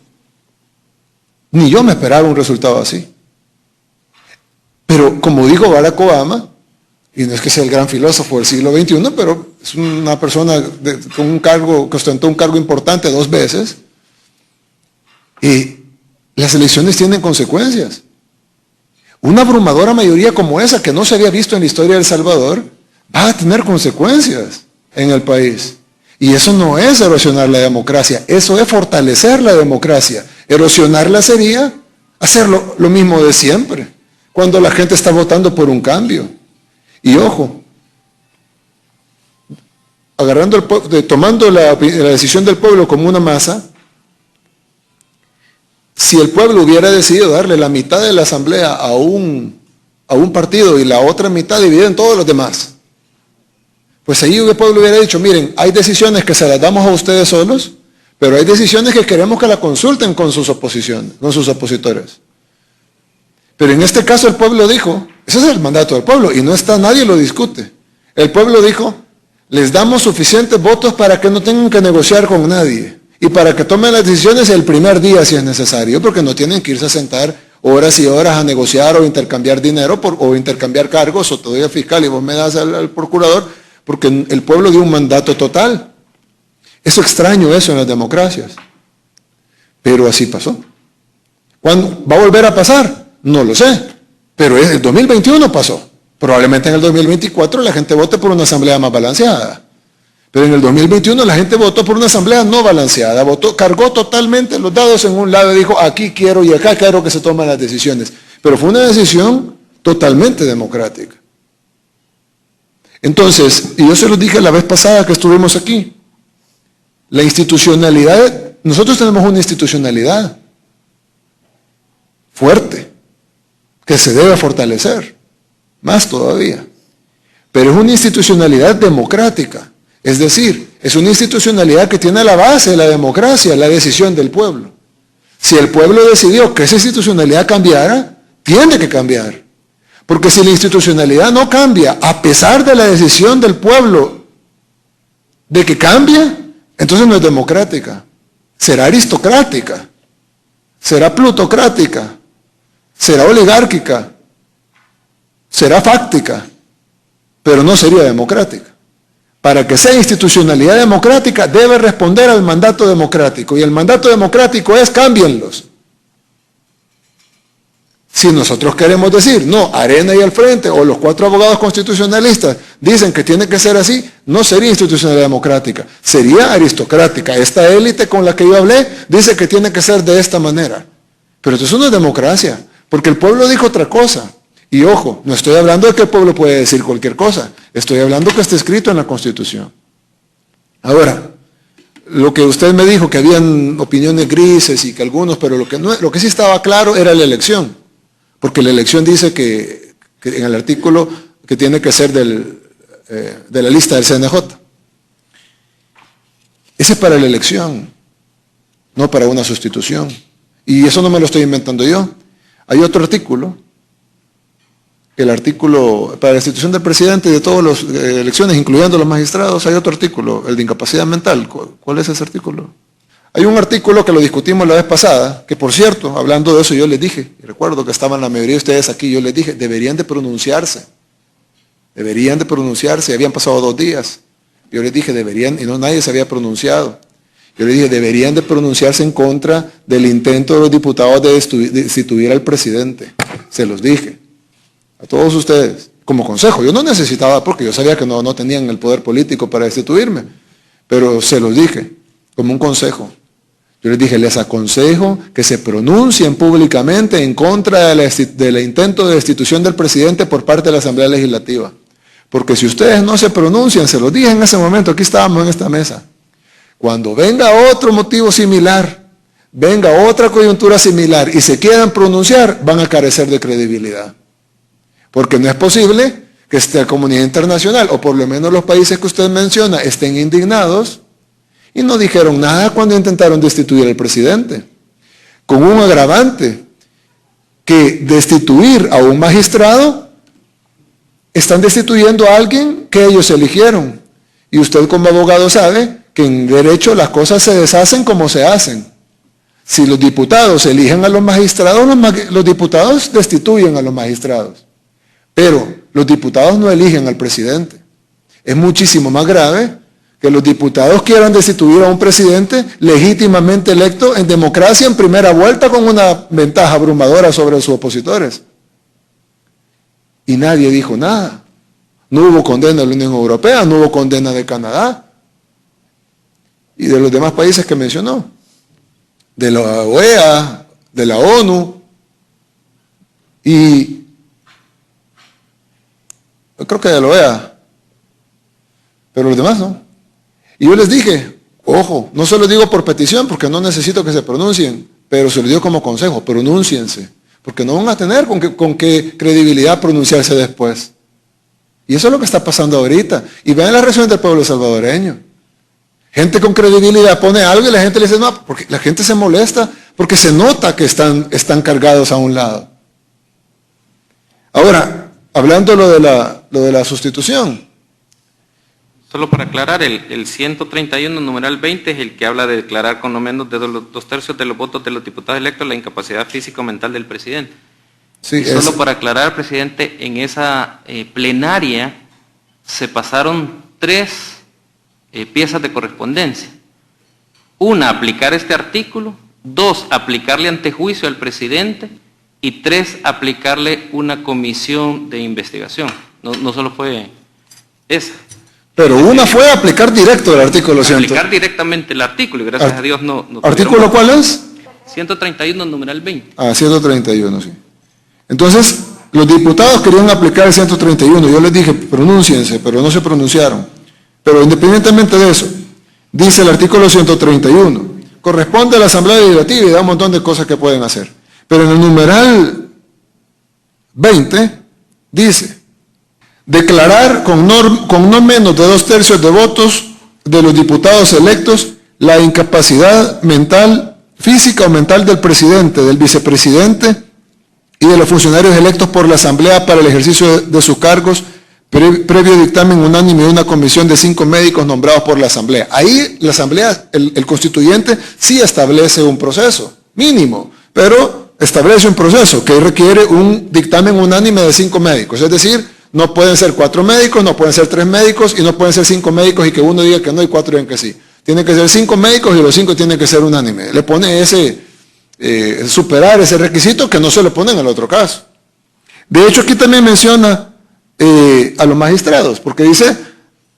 ni yo me esperaba un resultado así. Pero como dijo Barack Obama, y no es que sea el gran filósofo del siglo XXI, pero es una persona con un cargo, que ostentó un cargo importante 2 veces, y las elecciones tienen consecuencias. Una abrumadora mayoría como esa, que no se había visto en la historia de El Salvador, va a tener consecuencias en el país. Y eso no es erosionar la democracia, eso es fortalecer la democracia. Erosionarla sería hacer lo mismo de siempre, cuando la gente está votando por un cambio. Y ojo, tomando la decisión del pueblo como una masa, si el pueblo hubiera decidido darle la mitad de la asamblea a un partido y la otra mitad dividida en todos los demás, pues ahí el pueblo hubiera dicho, miren, hay decisiones que se las damos a ustedes solos, pero hay decisiones que queremos que la consulten con sus opositores. Pero en este caso el pueblo dijo, ese es el mandato del pueblo, y nadie lo discute. El pueblo dijo, les damos suficientes votos para que no tengan que negociar con nadie y para que tomen las decisiones el primer día si es necesario, porque no tienen que irse a sentar horas y horas a negociar o intercambiar dinero o intercambiar cargos, o te doy al fiscal y vos me das al procurador, porque el pueblo dio un mandato total. Es extraño eso en las democracias, pero así pasó. ¿Cuándo va a volver a pasar? No lo sé, pero en el 2021 pasó. Probablemente en el 2024 la gente vote por una asamblea más balanceada. Pero en el 2021 la gente votó por una asamblea no balanceada, cargó totalmente los dados en un lado y dijo, aquí quiero y acá quiero que se tomen las decisiones. Pero fue una decisión totalmente democrática. Entonces, y yo se lo dije la vez pasada que estuvimos aquí, la institucionalidad, nosotros tenemos una institucionalidad fuerte, que se debe fortalecer, más todavía. Pero es una institucionalidad democrática. Es decir, es una institucionalidad que tiene la base de la democracia, la decisión del pueblo. Si el pueblo decidió que esa institucionalidad cambiara, tiene que cambiar. Porque si la institucionalidad no cambia, a pesar de la decisión del pueblo de que cambie, entonces no es democrática. Será aristocrática, será plutocrática, será oligárquica, será fáctica, pero no sería democrática. Para que sea institucionalidad democrática, debe responder al mandato democrático. Y el mandato democrático es, cámbienlos. Si nosotros queremos decir, no, Arena y al frente, o los 4 abogados constitucionalistas dicen que tiene que ser así, no sería institucionalidad democrática, sería aristocrática. Esta élite con la que yo hablé dice que tiene que ser de esta manera. Pero eso no es democracia, porque el pueblo dijo otra cosa. Y ojo, no estoy hablando de que el pueblo puede decir cualquier cosa, estoy hablando que está escrito en la Constitución. Ahora, lo que usted me dijo, que habían opiniones grises y que algunos, pero lo que sí estaba claro era la elección, porque la elección dice que en el artículo que tiene que ser de la lista del CNJ. Ese es para la elección, no para una sustitución. Y eso no me lo estoy inventando yo. Hay otro artículo, el artículo para la institución del presidente y de todas las elecciones, incluyendo los magistrados, hay otro artículo, el de incapacidad mental. ¿Cuál es ese artículo? Hay un artículo que lo discutimos la vez pasada, que por cierto, hablando de eso yo les dije, y recuerdo que estaban la mayoría de ustedes aquí, yo les dije, deberían de pronunciarse, habían pasado 2 días, yo les dije, deberían, y no nadie se había pronunciado, yo les dije, deberían de pronunciarse en contra del intento de los diputados de destituir al presidente, se los dije. A todos ustedes, como consejo. Yo no necesitaba, porque yo sabía que no tenían el poder político para destituirme, pero se los dije, como un consejo. Yo les dije, les aconsejo que se pronuncien públicamente en contra del intento de destitución del presidente por parte de la Asamblea Legislativa. Porque si ustedes no se pronuncian, se los dije en ese momento, aquí estábamos en esta mesa, cuando venga otro motivo similar, venga otra coyuntura similar y se quieran pronunciar, van a carecer de credibilidad. Porque no es posible que la comunidad internacional, o por lo menos los países que usted menciona, estén indignados y no dijeron nada cuando intentaron destituir al presidente. Con un agravante, que destituir a un magistrado, están destituyendo a alguien que ellos eligieron. Y usted como abogado sabe que en derecho las cosas se deshacen como se hacen. Si los diputados eligen a los magistrados, los diputados destituyen a los magistrados. Pero los diputados no eligen al presidente. Es muchísimo más grave que los diputados quieran destituir a un presidente legítimamente electo en democracia en primera vuelta con una ventaja abrumadora sobre sus opositores. Y nadie dijo nada. No hubo condena de la Unión Europea, no hubo condena de Canadá y de los demás países que mencionó, de la OEA, de la ONU, y creo que de la OEA, pero los demás no. Y yo les dije, ojo, no se lo digo por petición, porque no necesito que se pronuncien, pero se lo digo como consejo, pronúnciense, porque no van a tener con qué credibilidad pronunciarse después. Y eso es lo que está pasando ahorita. Y vean las reacciones del pueblo salvadoreño. Gente con credibilidad pone algo y la gente le dice, no, porque la gente se molesta, porque se nota que están cargados a un lado. Ahora, hablando lo de la sustitución, Solo para aclarar, el 131, numeral 20, es el que habla de declarar con no menos de 2/3 de los votos de los diputados electos la incapacidad física o mental del presidente. Sí, y solo para aclarar, presidente, en esa plenaria se pasaron 3 piezas de correspondencia. 1, aplicar este artículo. 2, aplicarle antejuicio al presidente. Y 3, aplicarle una comisión de investigación. No solo fue esa. Pero una fue aplicar directo el artículo 100. Aplicar directamente el artículo, y gracias a Dios no ¿Artículo cuál es? 131, numeral 20. 131, sí. Entonces, los diputados querían aplicar el 131. Yo les dije, pronúnciense, pero no se pronunciaron. Pero independientemente de eso, dice el artículo 131, corresponde a la Asamblea Legislativa y da un montón de cosas que pueden hacer. Pero en el numeral 20 dice, declarar con no menos de 2/3 de votos de los diputados electos la incapacidad mental, física o mental del presidente, del vicepresidente y de los funcionarios electos por la Asamblea para el ejercicio de sus cargos, previo dictamen unánime de una comisión de 5 médicos nombrados por la Asamblea. Ahí la Asamblea, el constituyente, sí establece un proceso mínimo, pero establece un proceso que requiere un dictamen unánime de 5 médicos, es decir, no pueden ser 4 médicos, no pueden ser 3 médicos y no pueden ser 5 médicos y que uno diga que no y 4 digan que sí. Tienen que ser 5 médicos y los 5 tienen que ser unánime. Le pone superar ese requisito que no se le pone en el otro caso. De hecho, aquí también menciona a los magistrados, porque dice,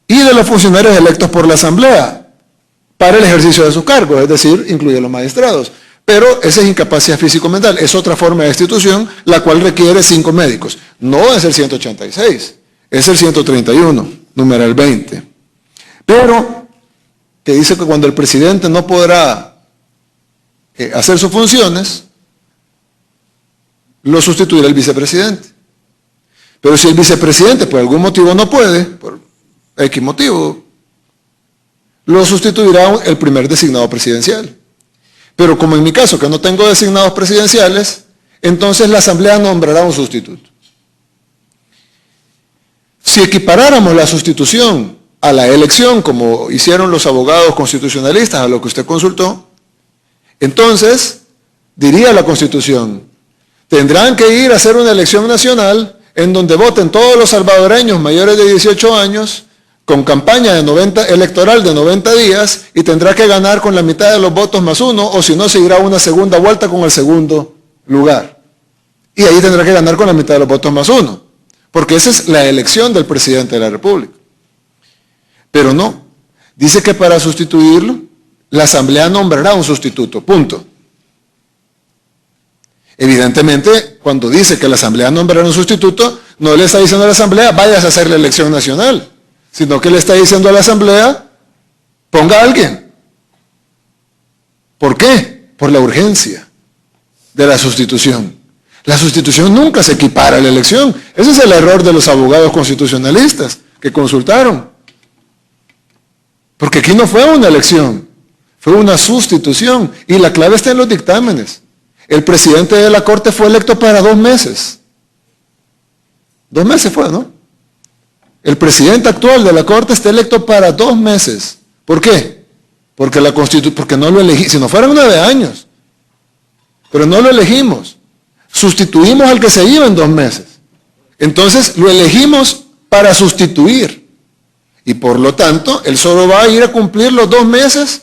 y de los funcionarios electos por la Asamblea para el ejercicio de sus cargos, es decir, incluye a los magistrados. Pero esa es incapacidad físico-mental, es otra forma de destitución, la cual requiere 5 médicos. No es el 186, es el 131, numeral 20. Pero, que dice que cuando el presidente no podrá hacer sus funciones, lo sustituirá el vicepresidente. Pero si el vicepresidente por algún motivo no puede, por X motivo, lo sustituirá el primer designado presidencial. Pero como en mi caso, que no tengo designados presidenciales, entonces la Asamblea nombrará un sustituto. Si equiparáramos la sustitución a la elección, como hicieron los abogados constitucionalistas, a lo que usted consultó, entonces, diría la Constitución, tendrán que ir a hacer una elección nacional en donde voten todos los salvadoreños mayores de 18 años, con campaña electoral de 90 días, y tendrá que ganar con la mitad de los votos más 1, o si no, se irá a una segunda vuelta con el segundo lugar. Y ahí tendrá que ganar con la mitad de los votos más 1, porque esa es la elección del presidente de la República. Pero no, dice que para sustituirlo, la Asamblea nombrará un sustituto, punto. Evidentemente, cuando dice que la Asamblea nombrará un sustituto, no le está diciendo a la Asamblea, vayas a hacer la elección nacional, sino que le está diciendo a la Asamblea, ponga a alguien. ¿Por qué? Por la urgencia de la sustitución. La sustitución nunca se equipara a la elección. Ese es el error de los abogados constitucionalistas que consultaron. Porque aquí no fue una elección, fue una sustitución. Y la clave está en los dictámenes. El presidente de la Corte fue electo para 2 meses. 2 meses fue, ¿no? El presidente actual de la Corte está electo para 2 meses. ¿Por qué? Porque no lo elegí, si no fueran 9 años. Pero no lo elegimos. Sustituimos al que se iba en 2 meses. Entonces lo elegimos para sustituir. Y por lo tanto, él solo va a ir a cumplir los 2 meses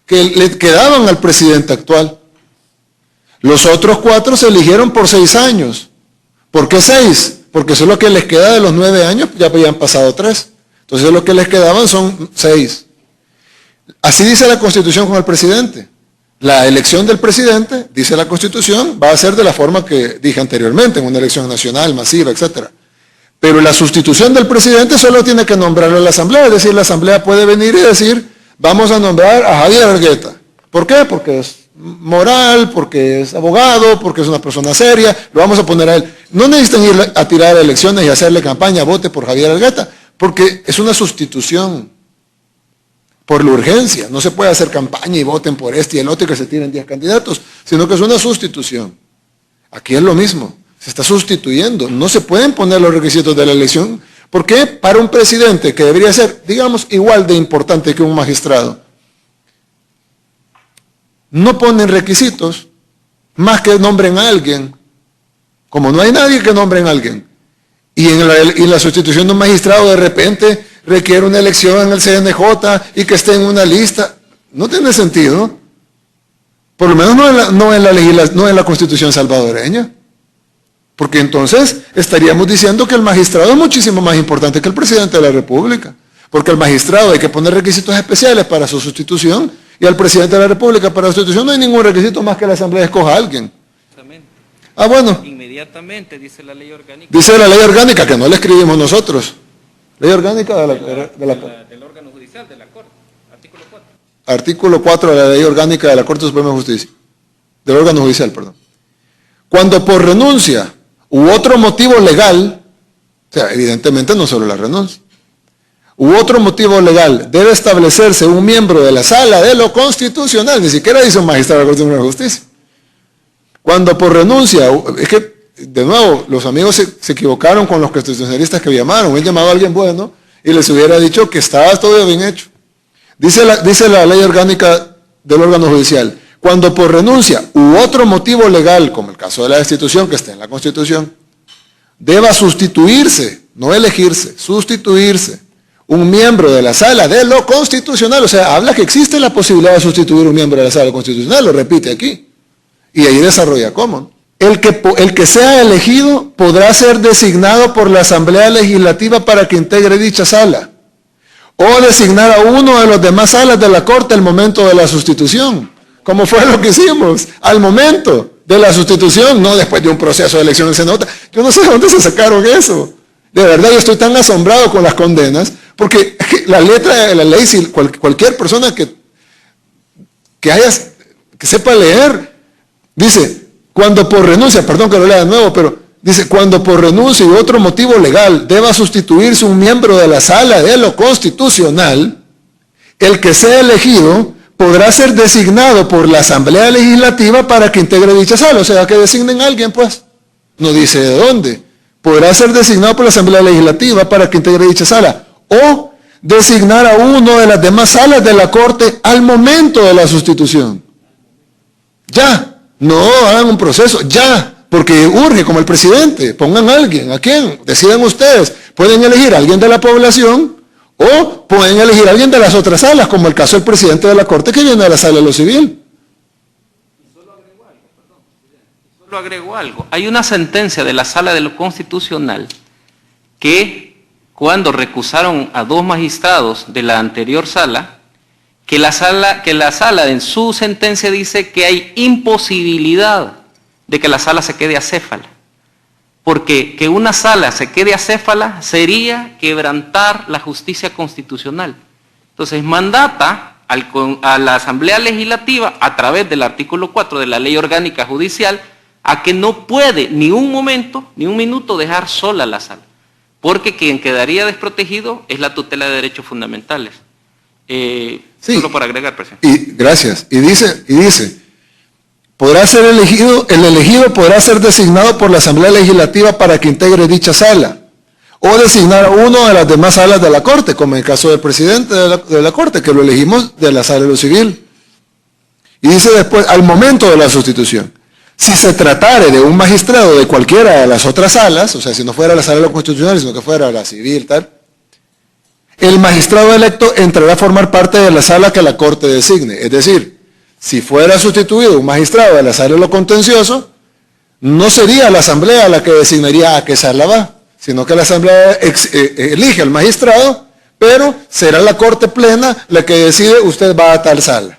que le quedaban al presidente actual. Los otros 4 se eligieron por 6 años. ¿Por qué 6? Porque eso es lo que les queda de los 9 años, ya habían pasado 3. Entonces lo que les quedaban son 6. Así dice la Constitución con el presidente. La elección del presidente, dice la Constitución, va a ser de la forma que dije anteriormente, en una elección nacional, masiva, etc. Pero la sustitución del presidente solo tiene que nombrarlo a la Asamblea, es decir, la Asamblea puede venir y decir, vamos a nombrar a Javier Argueta. ¿Por qué? Porque es moral, porque es abogado, porque es una persona seria, lo vamos a poner a él. No necesitan ir a tirar elecciones y hacerle campaña, vote por Javier Argueta, porque es una sustitución por la urgencia. No se puede hacer campaña y voten por este y el otro y que se tiren 10 candidatos, sino que es una sustitución. Aquí es lo mismo, se está sustituyendo. No se pueden poner los requisitos de la elección ¿Por qué para un presidente que debería ser, digamos, igual de importante que un magistrado, no ponen requisitos más que nombren a alguien? Como no hay nadie que nombren a alguien, y en la sustitución de un magistrado de repente requiere una elección en el CNJ y que esté en una lista, no tiene sentido. Por lo menos no en la Constitución salvadoreña. Porque entonces estaríamos diciendo que el magistrado es muchísimo más importante que el presidente de la República. Porque al magistrado hay que poner requisitos especiales para su sustitución y al presidente de la República para la sustitución no hay ningún requisito más que la Asamblea escoja a alguien. Ah, bueno. Inmediatamente, dice la ley orgánica. Dice la ley orgánica, que no la escribimos nosotros. Ley orgánica del órgano judicial, de la Corte, artículo 4. Artículo 4 de la ley orgánica de la Corte Suprema de Justicia. Del órgano judicial, perdón. Cuando por renuncia u otro motivo legal, o sea, evidentemente no solo la renuncia, u otro motivo legal, debe establecerse un miembro de la Sala de lo Constitucional, ni siquiera dice un magistrado de la Corte Suprema de Justicia. Cuando por renuncia, es que, de nuevo, los amigos se equivocaron con los constitucionalistas que llamaron, hubieran llamado a alguien bueno y les hubiera dicho que estaba todo bien hecho. Dice la ley orgánica del órgano judicial, cuando por renuncia u otro motivo legal, como el caso de la destitución que está en la Constitución, deba sustituirse, no elegirse, sustituirse, un miembro de la Sala de lo Constitucional, o sea, habla que existe la posibilidad de sustituir un miembro de la Sala Constitucional, lo repite aquí. Y ahí desarrolla cómo. El que sea elegido podrá ser designado por la Asamblea Legislativa para que integre dicha sala, o designar a uno de los demás salas de la Corte al momento de la sustitución, como fue lo que hicimos, al momento de la sustitución, no después de un proceso de elección del Senado. Yo no sé de dónde se sacaron eso. De verdad, yo estoy tan asombrado con las condenas, porque la letra de la ley, si cualquier persona que sepa leer, dice, cuando por renuncia, perdón que lo lea de nuevo, pero dice, cuando por renuncia y otro motivo legal deba sustituirse un miembro de la Sala de lo Constitucional, el que sea elegido podrá ser designado por la Asamblea Legislativa para que integre dicha sala. O sea, que designen a alguien, pues. No dice de dónde. Podrá ser designado por la Asamblea Legislativa para que integre dicha sala. O designar a uno de las demás salas de la Corte al momento de la sustitución. Ya. No hagan un proceso, ya, porque urge, como el presidente, pongan a alguien, ¿a quién? Decidan ustedes, pueden elegir a alguien de la población o pueden elegir a alguien de las otras salas, como el caso del presidente de la Corte que viene de la Sala de lo Civil. Solo agrego algo, hay una sentencia de la Sala de lo Constitucional que cuando recusaron a 2 magistrados de la anterior sala, que la sala en su sentencia dice que hay imposibilidad de que la sala se quede acéfala. Porque que una sala se quede acéfala sería quebrantar la justicia constitucional. Entonces mandata a la Asamblea Legislativa, a través del artículo 4 de la Ley Orgánica Judicial, a que no puede ni un momento, ni un minuto dejar sola la sala. Porque quien quedaría desprotegido es la tutela de derechos fundamentales. Sí, solo para agregar, presidente. Gracias. Y dice, podrá ser elegido, el elegido podrá ser designado por la Asamblea Legislativa para que integre dicha sala, o designar a uno de las demás salas de la Corte, como en el caso del presidente de la Corte, que lo elegimos de la Sala de lo Civil. Y dice después, al momento de la sustitución, si se tratare de un magistrado de cualquiera de las otras salas, o sea, si no fuera la Sala de lo Constitucional, sino que fuera la civil, tal, el magistrado electo entrará a formar parte de la sala que la Corte designe. Es decir, si fuera sustituido un magistrado de la Sala de lo Contencioso, no sería la Asamblea la que designaría a qué sala va, sino que la Asamblea elige al magistrado, pero será la Corte Plena la que decide usted va a tal sala.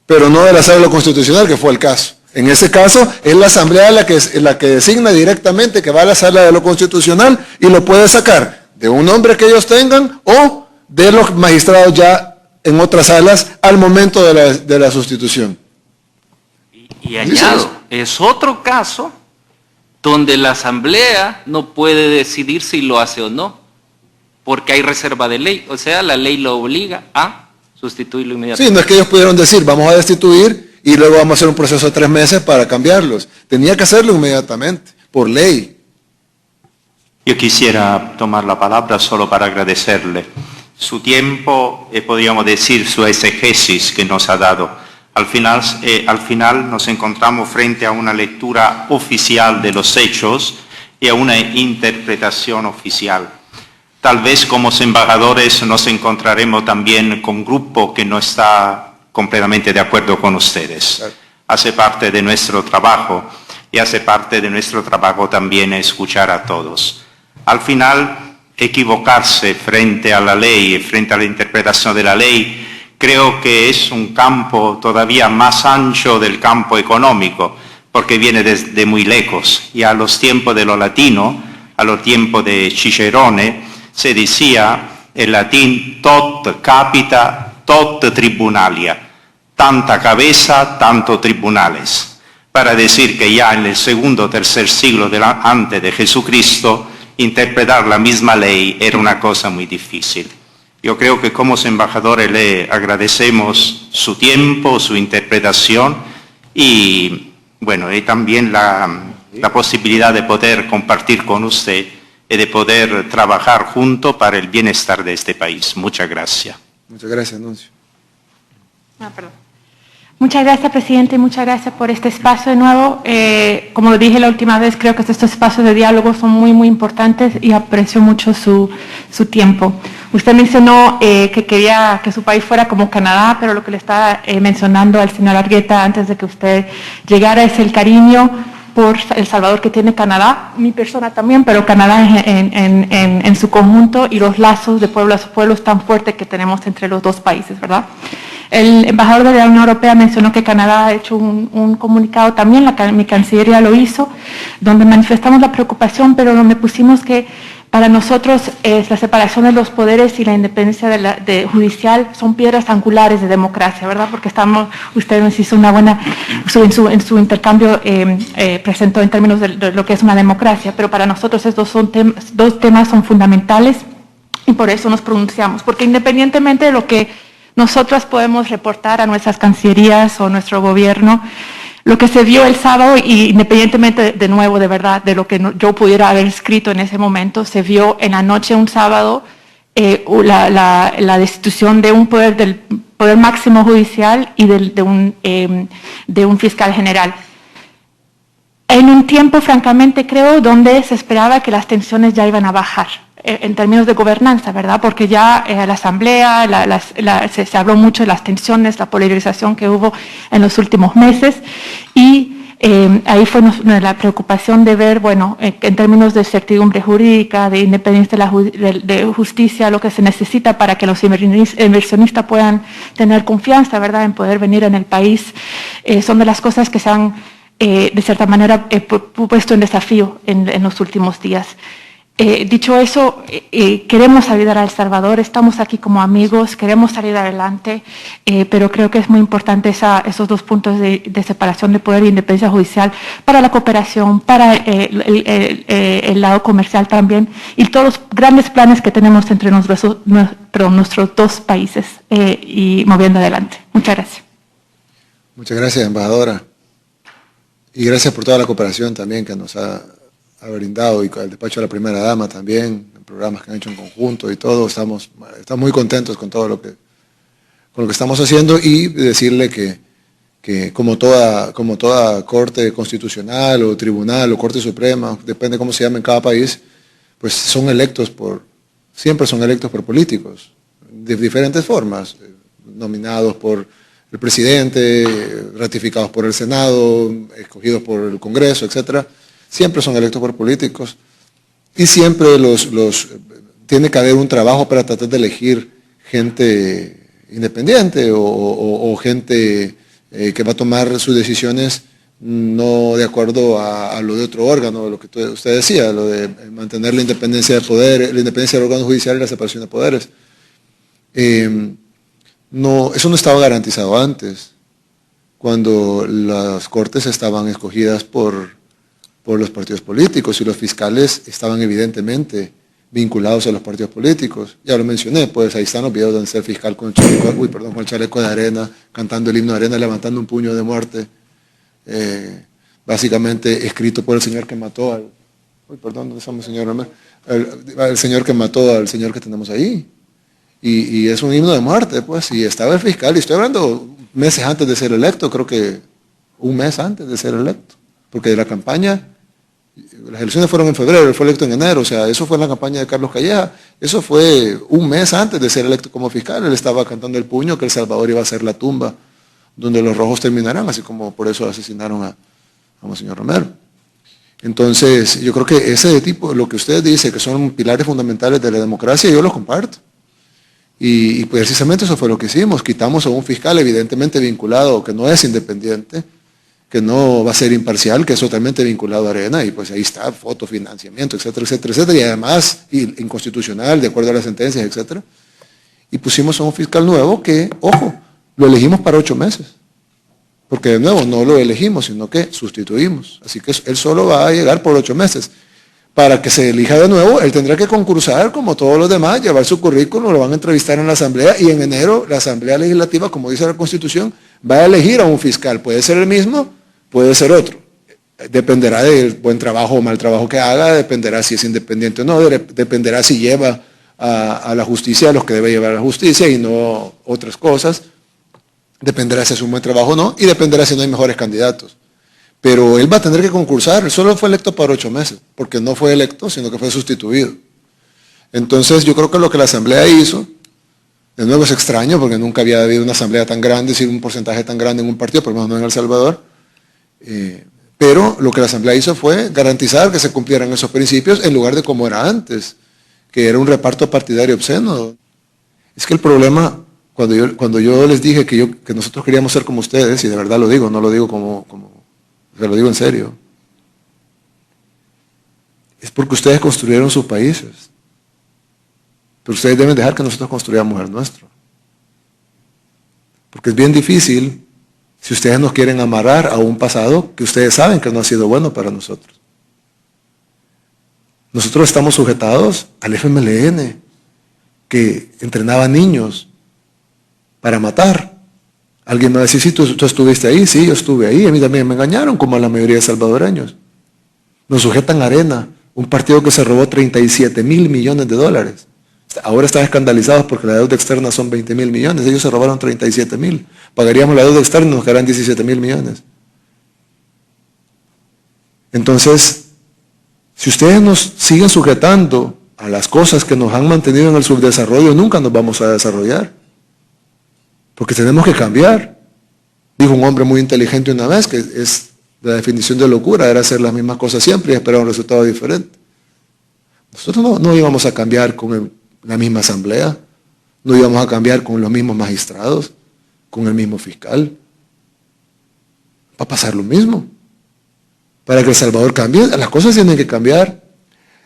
Pero no de la Sala de lo Constitucional, que fue el caso. En ese caso, es la Asamblea la que designa directamente que va a la Sala de lo Constitucional y lo puede sacar de un nombre que ellos tengan o de los magistrados ya en otras salas al momento de la sustitución. Y añado, es otro caso donde la Asamblea no puede decidir si lo hace o no, porque hay reserva de ley, o sea, la ley lo obliga a sustituirlo inmediatamente. Sí, no es que ellos pudieron decir, vamos a destituir y luego vamos a hacer un proceso de 3 meses para cambiarlos. Tenía que hacerlo inmediatamente, por ley. Yo quisiera tomar la palabra solo para agradecerle su tiempo y podríamos decir su exegesis que nos ha dado. Al final nos encontramos frente a una lectura oficial de los hechos y a una interpretación oficial. Tal vez como embajadores nos encontraremos también con un grupo que no está completamente de acuerdo con ustedes. Hace parte de nuestro trabajo y hace parte de nuestro trabajo también escuchar a todos. Al final, equivocarse frente a la ley, frente a la interpretación de la ley, creo que es un campo todavía más ancho del campo económico, porque viene desde muy lejos. Y a los tiempos de lo latino, a los tiempos de Cicerone, se decía en latín tot capita, tot tribunalia, tanta cabeza, tanto tribunales, para decir que ya en el segundo o tercer siglo antes de Jesucristo, interpretar la misma ley era una cosa muy difícil. Yo creo que como embajadores le agradecemos su tiempo, su interpretación y, bueno, y también la posibilidad de poder compartir con usted y de poder trabajar juntos para el bienestar de este país. Muchas gracias. Muchas gracias, Nuncio. Muchas gracias, presidente, y muchas gracias por este espacio de nuevo. Como lo dije la última vez, creo que estos espacios de diálogo son muy, muy importantes y aprecio mucho su tiempo. Usted mencionó que quería que su país fuera como Canadá, pero lo que le estaba mencionando al señor Argueta antes de que usted llegara es el cariño por El Salvador que tiene Canadá, mi persona también, pero Canadá en su conjunto y los lazos de pueblo a pueblo tan fuertes que tenemos entre los dos países, ¿verdad? El embajador de la Unión Europea mencionó que Canadá ha hecho un comunicado también, mi Cancillería lo hizo, donde manifestamos la preocupación, pero donde pusimos que para nosotros la separación de los poderes y la independencia judicial son piedras angulares de democracia, ¿verdad? Porque usted nos hizo una buena, en su intercambio presentó en términos de lo que es una democracia, pero para nosotros estos dos temas son fundamentales y por eso nos pronunciamos, porque independientemente de lo que nosotras podemos reportar a nuestras cancillerías o nuestro gobierno, lo que se vio el sábado, y independientemente de nuevo, de verdad, de lo que yo pudiera haber escrito en ese momento, se vio en la noche, un sábado, la destitución de un poder, del poder máximo judicial y de un fiscal general. En un tiempo, francamente, creo, donde se esperaba que las tensiones ya iban a bajar en términos de gobernanza, ¿verdad? Porque ya la Asamblea, se habló mucho de las tensiones, la polarización que hubo en los últimos meses y ahí fue la preocupación de ver, bueno, en términos de certidumbre jurídica, de independencia de justicia, lo que se necesita para que los inversionistas puedan tener confianza, ¿verdad?, en poder venir en el país, son de las cosas que se han, de cierta manera, puesto en desafío en los últimos días. Dicho eso, queremos ayudar a El Salvador, estamos aquí como amigos, queremos salir adelante, pero creo que es muy importante esos dos puntos de separación de poder e independencia judicial para la cooperación, para el lado comercial también, y todos los grandes planes que tenemos entre nuestros dos países y moviendo adelante. Muchas gracias. Muchas gracias, embajadora. Y gracias por toda la cooperación también que nos ha brindado, y con el despacho de la primera dama también, en programas que han hecho en conjunto y todo. Estamos muy contentos con todo lo que estamos haciendo, y decirle que como toda corte constitucional o tribunal o corte suprema, depende cómo se llame en cada país, pues siempre son electos por políticos de diferentes formas, nominados por el presidente, ratificados por el Senado, escogidos por el Congreso, etcétera. Siempre son electos por políticos y siempre tiene que haber un trabajo para tratar de elegir gente independiente o gente que va a tomar sus decisiones no de acuerdo a lo de otro órgano, lo que usted decía, lo de mantener la independencia de poder, la independencia del órgano judicial y la separación de poderes. Eso no estaba garantizado antes, cuando las cortes estaban escogidas por los partidos políticos y los fiscales estaban evidentemente vinculados a los partidos políticos. Ya lo mencioné, pues ahí están los videos donde está el fiscal con el chaleco de arena, cantando el himno de arena, levantando un puño de muerte, básicamente escrito por el señor que mató Uy, perdón, ¿dónde estamos, señor Romero? El señor que mató al señor que tenemos ahí. Y es un himno de muerte, pues, y estaba el fiscal, y estoy hablando meses antes de ser electo, creo que un mes antes de ser electo, porque de la campaña, las elecciones fueron en febrero, él fue electo en enero, o sea, eso fue en la campaña de Carlos Calleja, eso fue un mes antes de ser electo como fiscal, él estaba cantando el puño que El Salvador iba a ser la tumba donde los rojos terminarán, así como por eso asesinaron a Monseñor Romero. Entonces, yo creo que ese tipo, lo que usted dice, que son pilares fundamentales de la democracia, yo los comparto. Y precisamente eso fue lo que hicimos, quitamos a un fiscal evidentemente vinculado, que no es independiente, que no va a ser imparcial, que es totalmente vinculado a Arena, y pues ahí está, foto, financiamiento, etcétera, etcétera, etcétera, y además inconstitucional, de acuerdo a las sentencias, etcétera. Y pusimos a un fiscal nuevo que, ojo, lo elegimos para 8 meses, porque de nuevo no lo elegimos, sino que sustituimos, así que él solo va a llegar por 8 meses. Para que se elija de nuevo, él tendrá que concursar como todos los demás, llevar su currículum, lo van a entrevistar en la Asamblea y en enero la Asamblea Legislativa, como dice la Constitución, va a elegir a un fiscal. Puede ser el mismo, puede ser otro. Dependerá del buen trabajo o mal trabajo que haga, dependerá si es independiente o no, dependerá si lleva a la justicia a los que debe llevar a la justicia y no otras cosas. Dependerá si es un buen trabajo o no y dependerá si no hay mejores candidatos. Pero él va a tener que concursar, él solo fue electo para 8 meses, porque no fue electo, sino que fue sustituido. Entonces yo creo que lo que la Asamblea hizo, de nuevo es extraño, porque nunca había habido una Asamblea tan grande, es decir, un porcentaje tan grande en un partido, por lo menos no en El Salvador, pero lo que la Asamblea hizo fue garantizar que se cumplieran esos principios en lugar de como era antes, que era un reparto partidario obsceno. Es que el problema, cuando yo les dije que nosotros queríamos ser como ustedes, y de verdad lo digo, no lo digo se lo digo en serio, es porque ustedes construyeron sus países, pero ustedes deben dejar que nosotros construyamos el nuestro, porque es bien difícil si ustedes nos quieren amarrar a un pasado que ustedes saben que no ha sido bueno para nosotros. Nosotros estamos sujetados al FMLN, que entrenaba niños para matar. Alguien me va a decir, sí, tú estuviste ahí, sí, yo estuve ahí, a mí también me engañaron, como a la mayoría de salvadoreños. Nos sujetan a Arena, un partido que se robó 37 mil millones de dólares. Ahora están escandalizados porque la deuda externa son 20 mil millones, ellos se robaron 37 mil. Pagaríamos la deuda externa y nos quedarán 17 mil millones. Entonces, si ustedes nos siguen sujetando a las cosas que nos han mantenido en el subdesarrollo, nunca nos vamos a desarrollar. Porque tenemos que cambiar. Dijo un hombre muy inteligente una vez, que es la definición de locura, era hacer las mismas cosas siempre y esperar un resultado diferente. Nosotros no íbamos a cambiar con la misma asamblea, no íbamos a cambiar con los mismos magistrados, con el mismo fiscal. Va a pasar lo mismo. Para que El Salvador cambie, las cosas tienen que cambiar.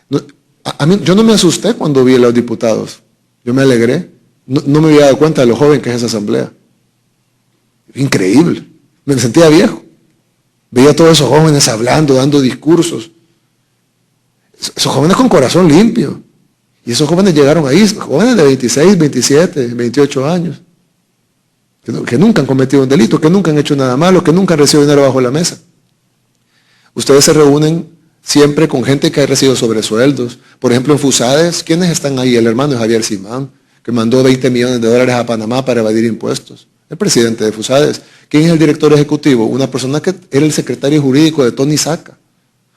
Yo no me asusté cuando vi a los diputados, yo me alegré. No me había dado cuenta de lo joven que es esa asamblea. Increíble. Me sentía viejo. Veía a todos esos jóvenes hablando, dando discursos. Esos jóvenes con corazón limpio. Y esos jóvenes llegaron ahí, jóvenes de 26, 27, 28 años. Que nunca han cometido un delito, que nunca han hecho nada malo, que nunca han recibido dinero bajo la mesa. Ustedes se reúnen siempre con gente que ha recibido sobresueldos. Por ejemplo, en Fusades, ¿quiénes están ahí? El hermano de Javier Simán, que mandó 20 millones de dólares a Panamá para evadir impuestos. El presidente de Fusades. ¿Quién es el director ejecutivo? Una persona que era el secretario jurídico de Tony Saca.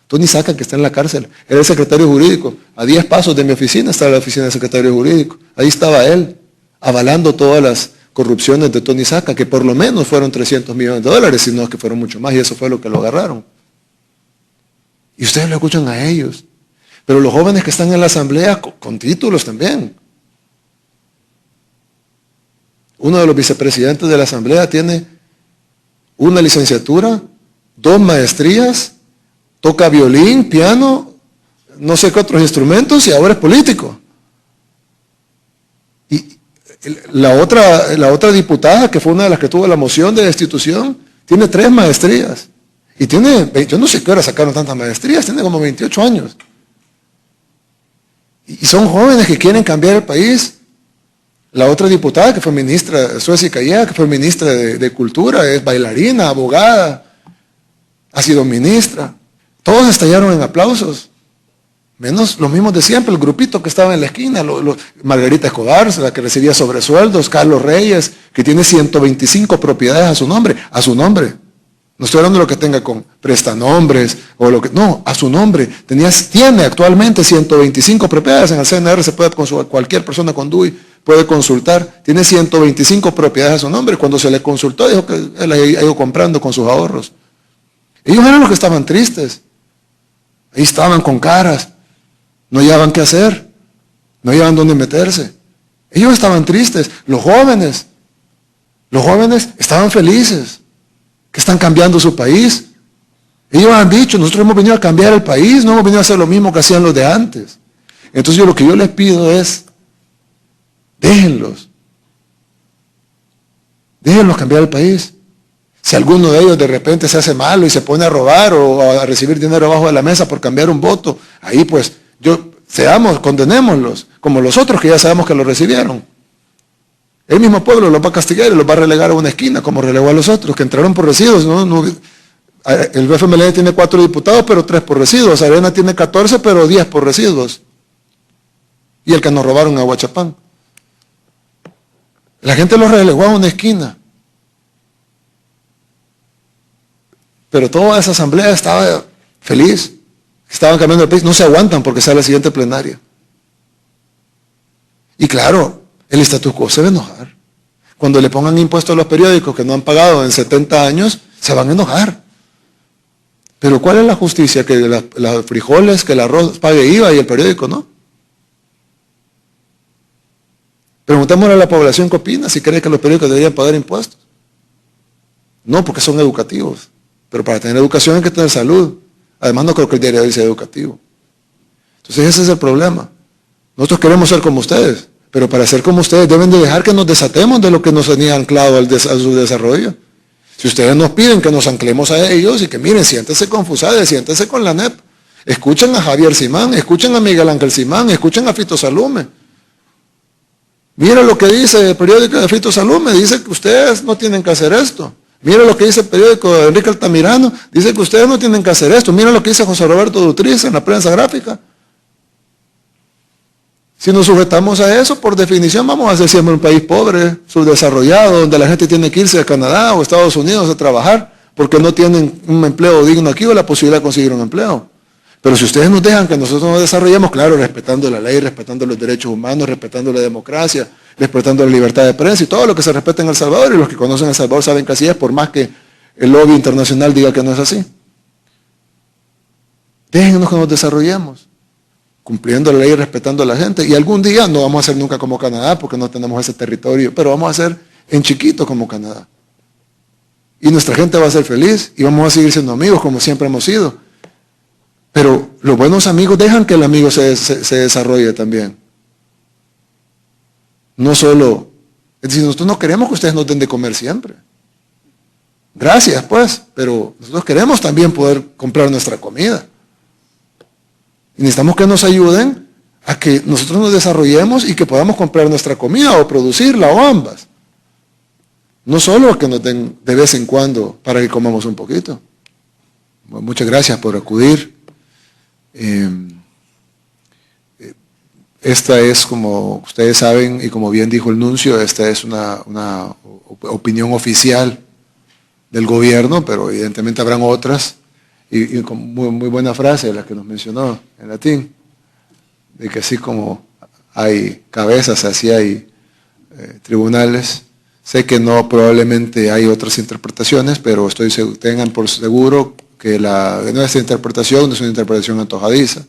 Tony Saca, que está en la cárcel, era el secretario jurídico. A 10 pasos de mi oficina estaba la oficina del secretario jurídico. Ahí estaba él, avalando todas las corrupciones de Tony Saca, que por lo menos fueron 300 millones de dólares, sino que fueron mucho más, y eso fue lo que lo agarraron. Y ustedes lo escuchan a ellos. Pero los jóvenes que están en la asamblea, con títulos también. Uno de los vicepresidentes de la Asamblea tiene una licenciatura, 2 maestrías, toca violín, piano, no sé qué otros instrumentos y ahora es político. Y la otra diputada, que fue una de las que tuvo la moción de destitución, tiene 3 maestrías. Y yo no sé qué hora sacaron tantas maestrías, tiene como 28 años. Y son jóvenes que quieren cambiar el país. La otra diputada que fue ministra, Suecia Calleja, que fue ministra de Cultura, es bailarina, abogada, ha sido ministra. Todos estallaron en aplausos. menos los mismos de siempre, el grupito que estaba en la esquina, Margarita Escobar, la que recibía sobresueldos, Carlos Reyes, que tiene 125 propiedades a su nombre. No estoy hablando de lo que tenga con prestanombres o lo que, no, a su nombre. Tiene actualmente 125 propiedades. En el CNR se puede consultar, cualquier persona con DUI puede consultar. Tiene 125 propiedades a su nombre. Cuando se le consultó, dijo que él ha ido comprando con sus ahorros. Ellos eran los que estaban tristes. Ahí estaban con caras. No hallaban qué hacer. No hallaban dónde meterse. Ellos estaban tristes. Los jóvenes estaban felices, que están cambiando su país. Ellos han dicho, nosotros hemos venido a cambiar el país, no hemos venido a hacer lo mismo que hacían los de antes. Entonces lo que yo les pido es, déjenlos cambiar el país. Si alguno de ellos de repente se hace malo y se pone a robar o a recibir dinero abajo de la mesa por cambiar un voto, ahí pues condenémoslos, como los otros que ya sabemos que lo recibieron. El mismo pueblo los va a castigar y los va a relegar a una esquina, como relegó a los otros, que entraron por residuos. El FMLN tiene 4 diputados, pero 3 por residuos. Arena tiene 14, pero 10 por residuos. Y el que nos robaron a Huachapán. La gente los relegó a una esquina. Pero toda esa asamblea estaba feliz. Estaban cambiando el país. No se aguantan porque sale la siguiente plenaria. Y claro, el status quo se va a enojar. Cuando le pongan impuestos a los periódicos que no han pagado en 70 años, se van a enojar. Pero ¿cuál es la justicia? Que los frijoles, que el arroz pague IVA y el periódico no. Preguntémosle a la población qué opina, si cree que los periódicos deberían pagar impuestos. No, porque son educativos. Pero para tener educación hay que tener salud. Además no creo que el diario de hoy sea educativo. Entonces ese es el problema. Nosotros queremos ser como ustedes. Pero para ser como ustedes deben de dejar que nos desatemos de lo que nos tenía anclado a su desarrollo. Si ustedes nos piden que nos anclemos a ellos y que miren, siéntense con FUSADE, siéntense con la NEP, escuchen a Javier Simán, escuchen a Miguel Ángel Simán, escuchen a Fito Salume. Miren lo que dice el periódico de Fito Salume, dice que ustedes no tienen que hacer esto. Miren lo que dice el periódico de Enrique Altamirano, dice que ustedes no tienen que hacer esto. Miren lo que dice José Roberto Dutriz en la prensa gráfica. Si nos sujetamos a eso, por definición vamos a ser siempre un país pobre, subdesarrollado, donde la gente tiene que irse a Canadá o Estados Unidos a trabajar porque no tienen un empleo digno aquí o la posibilidad de conseguir un empleo. Pero si ustedes nos dejan que nosotros nos desarrollemos, claro, respetando la ley, respetando los derechos humanos, respetando la democracia, respetando la libertad de prensa y todo lo que se respeta en El Salvador, y los que conocen El Salvador saben que así es, por más que el lobby internacional diga que no es así. Déjennos que nos desarrollemos, cumpliendo la ley y respetando a la gente. Y algún día no vamos a ser nunca como Canadá porque no tenemos ese territorio, pero vamos a ser en chiquito como Canadá. Y nuestra gente va a ser feliz y vamos a seguir siendo amigos como siempre hemos sido. Pero los buenos amigos dejan que el amigo se desarrolle también. No solo, es decir, nosotros no queremos que ustedes nos den de comer siempre. Gracias pues, pero nosotros queremos también poder comprar nuestra comida. Y necesitamos que nos ayuden a que nosotros nos desarrollemos y que podamos comprar nuestra comida o producirla o ambas. No solo a que nos den de vez en cuando para que comamos un poquito. Bueno, muchas gracias por acudir. Esta es, como ustedes saben y como bien dijo el nuncio, esta es una opinión oficial del gobierno, pero evidentemente habrán otras. Y con muy buena frase la que nos mencionó en latín, de que así como hay cabezas, así hay tribunales. Sé que no, probablemente hay otras interpretaciones, pero tengan por seguro que nuestra interpretación no es una interpretación antojadiza,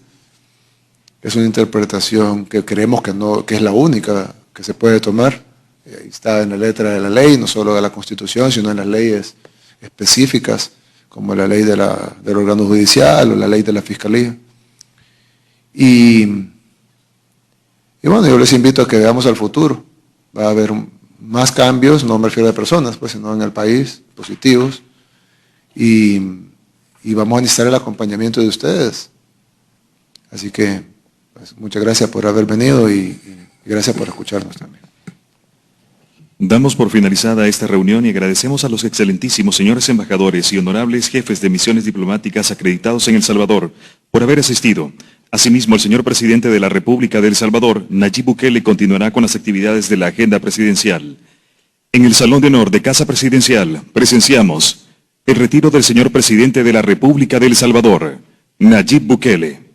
es una interpretación que creemos que es la única que se puede tomar. Ahí está en la letra de la ley, no solo de la Constitución, sino en las leyes específicas, como la ley del órgano judicial o la ley de la Fiscalía. Y bueno, yo les invito a que veamos al futuro. Va a haber más cambios, no me refiero a personas, pues, sino en el país, positivos. Y vamos a necesitar el acompañamiento de ustedes. Así que, pues, muchas gracias por haber venido y gracias por escucharnos también. Damos por finalizada esta reunión y agradecemos a los excelentísimos señores embajadores y honorables jefes de misiones diplomáticas acreditados en El Salvador por haber asistido. Asimismo, el señor presidente de la República de El Salvador, Nayib Bukele, continuará con las actividades de la agenda presidencial. En el Salón de Honor de Casa Presidencial presenciamos el retiro del señor presidente de la República de El Salvador, Nayib Bukele.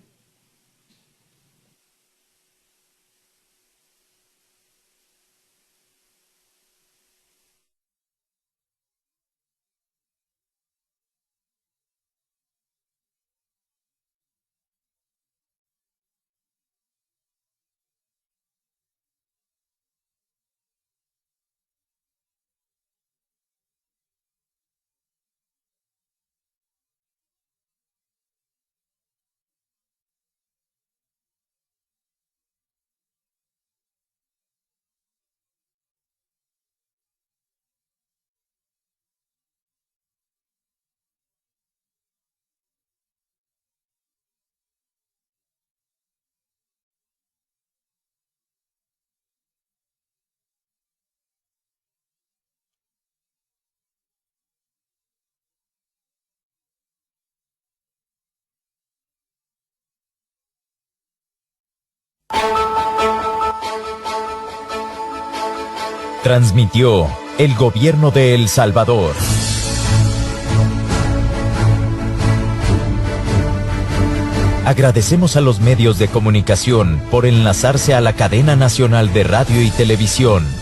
Transmitió el Gobierno de El Salvador. Agradecemos a los medios de comunicación por enlazarse a la cadena nacional de radio y televisión.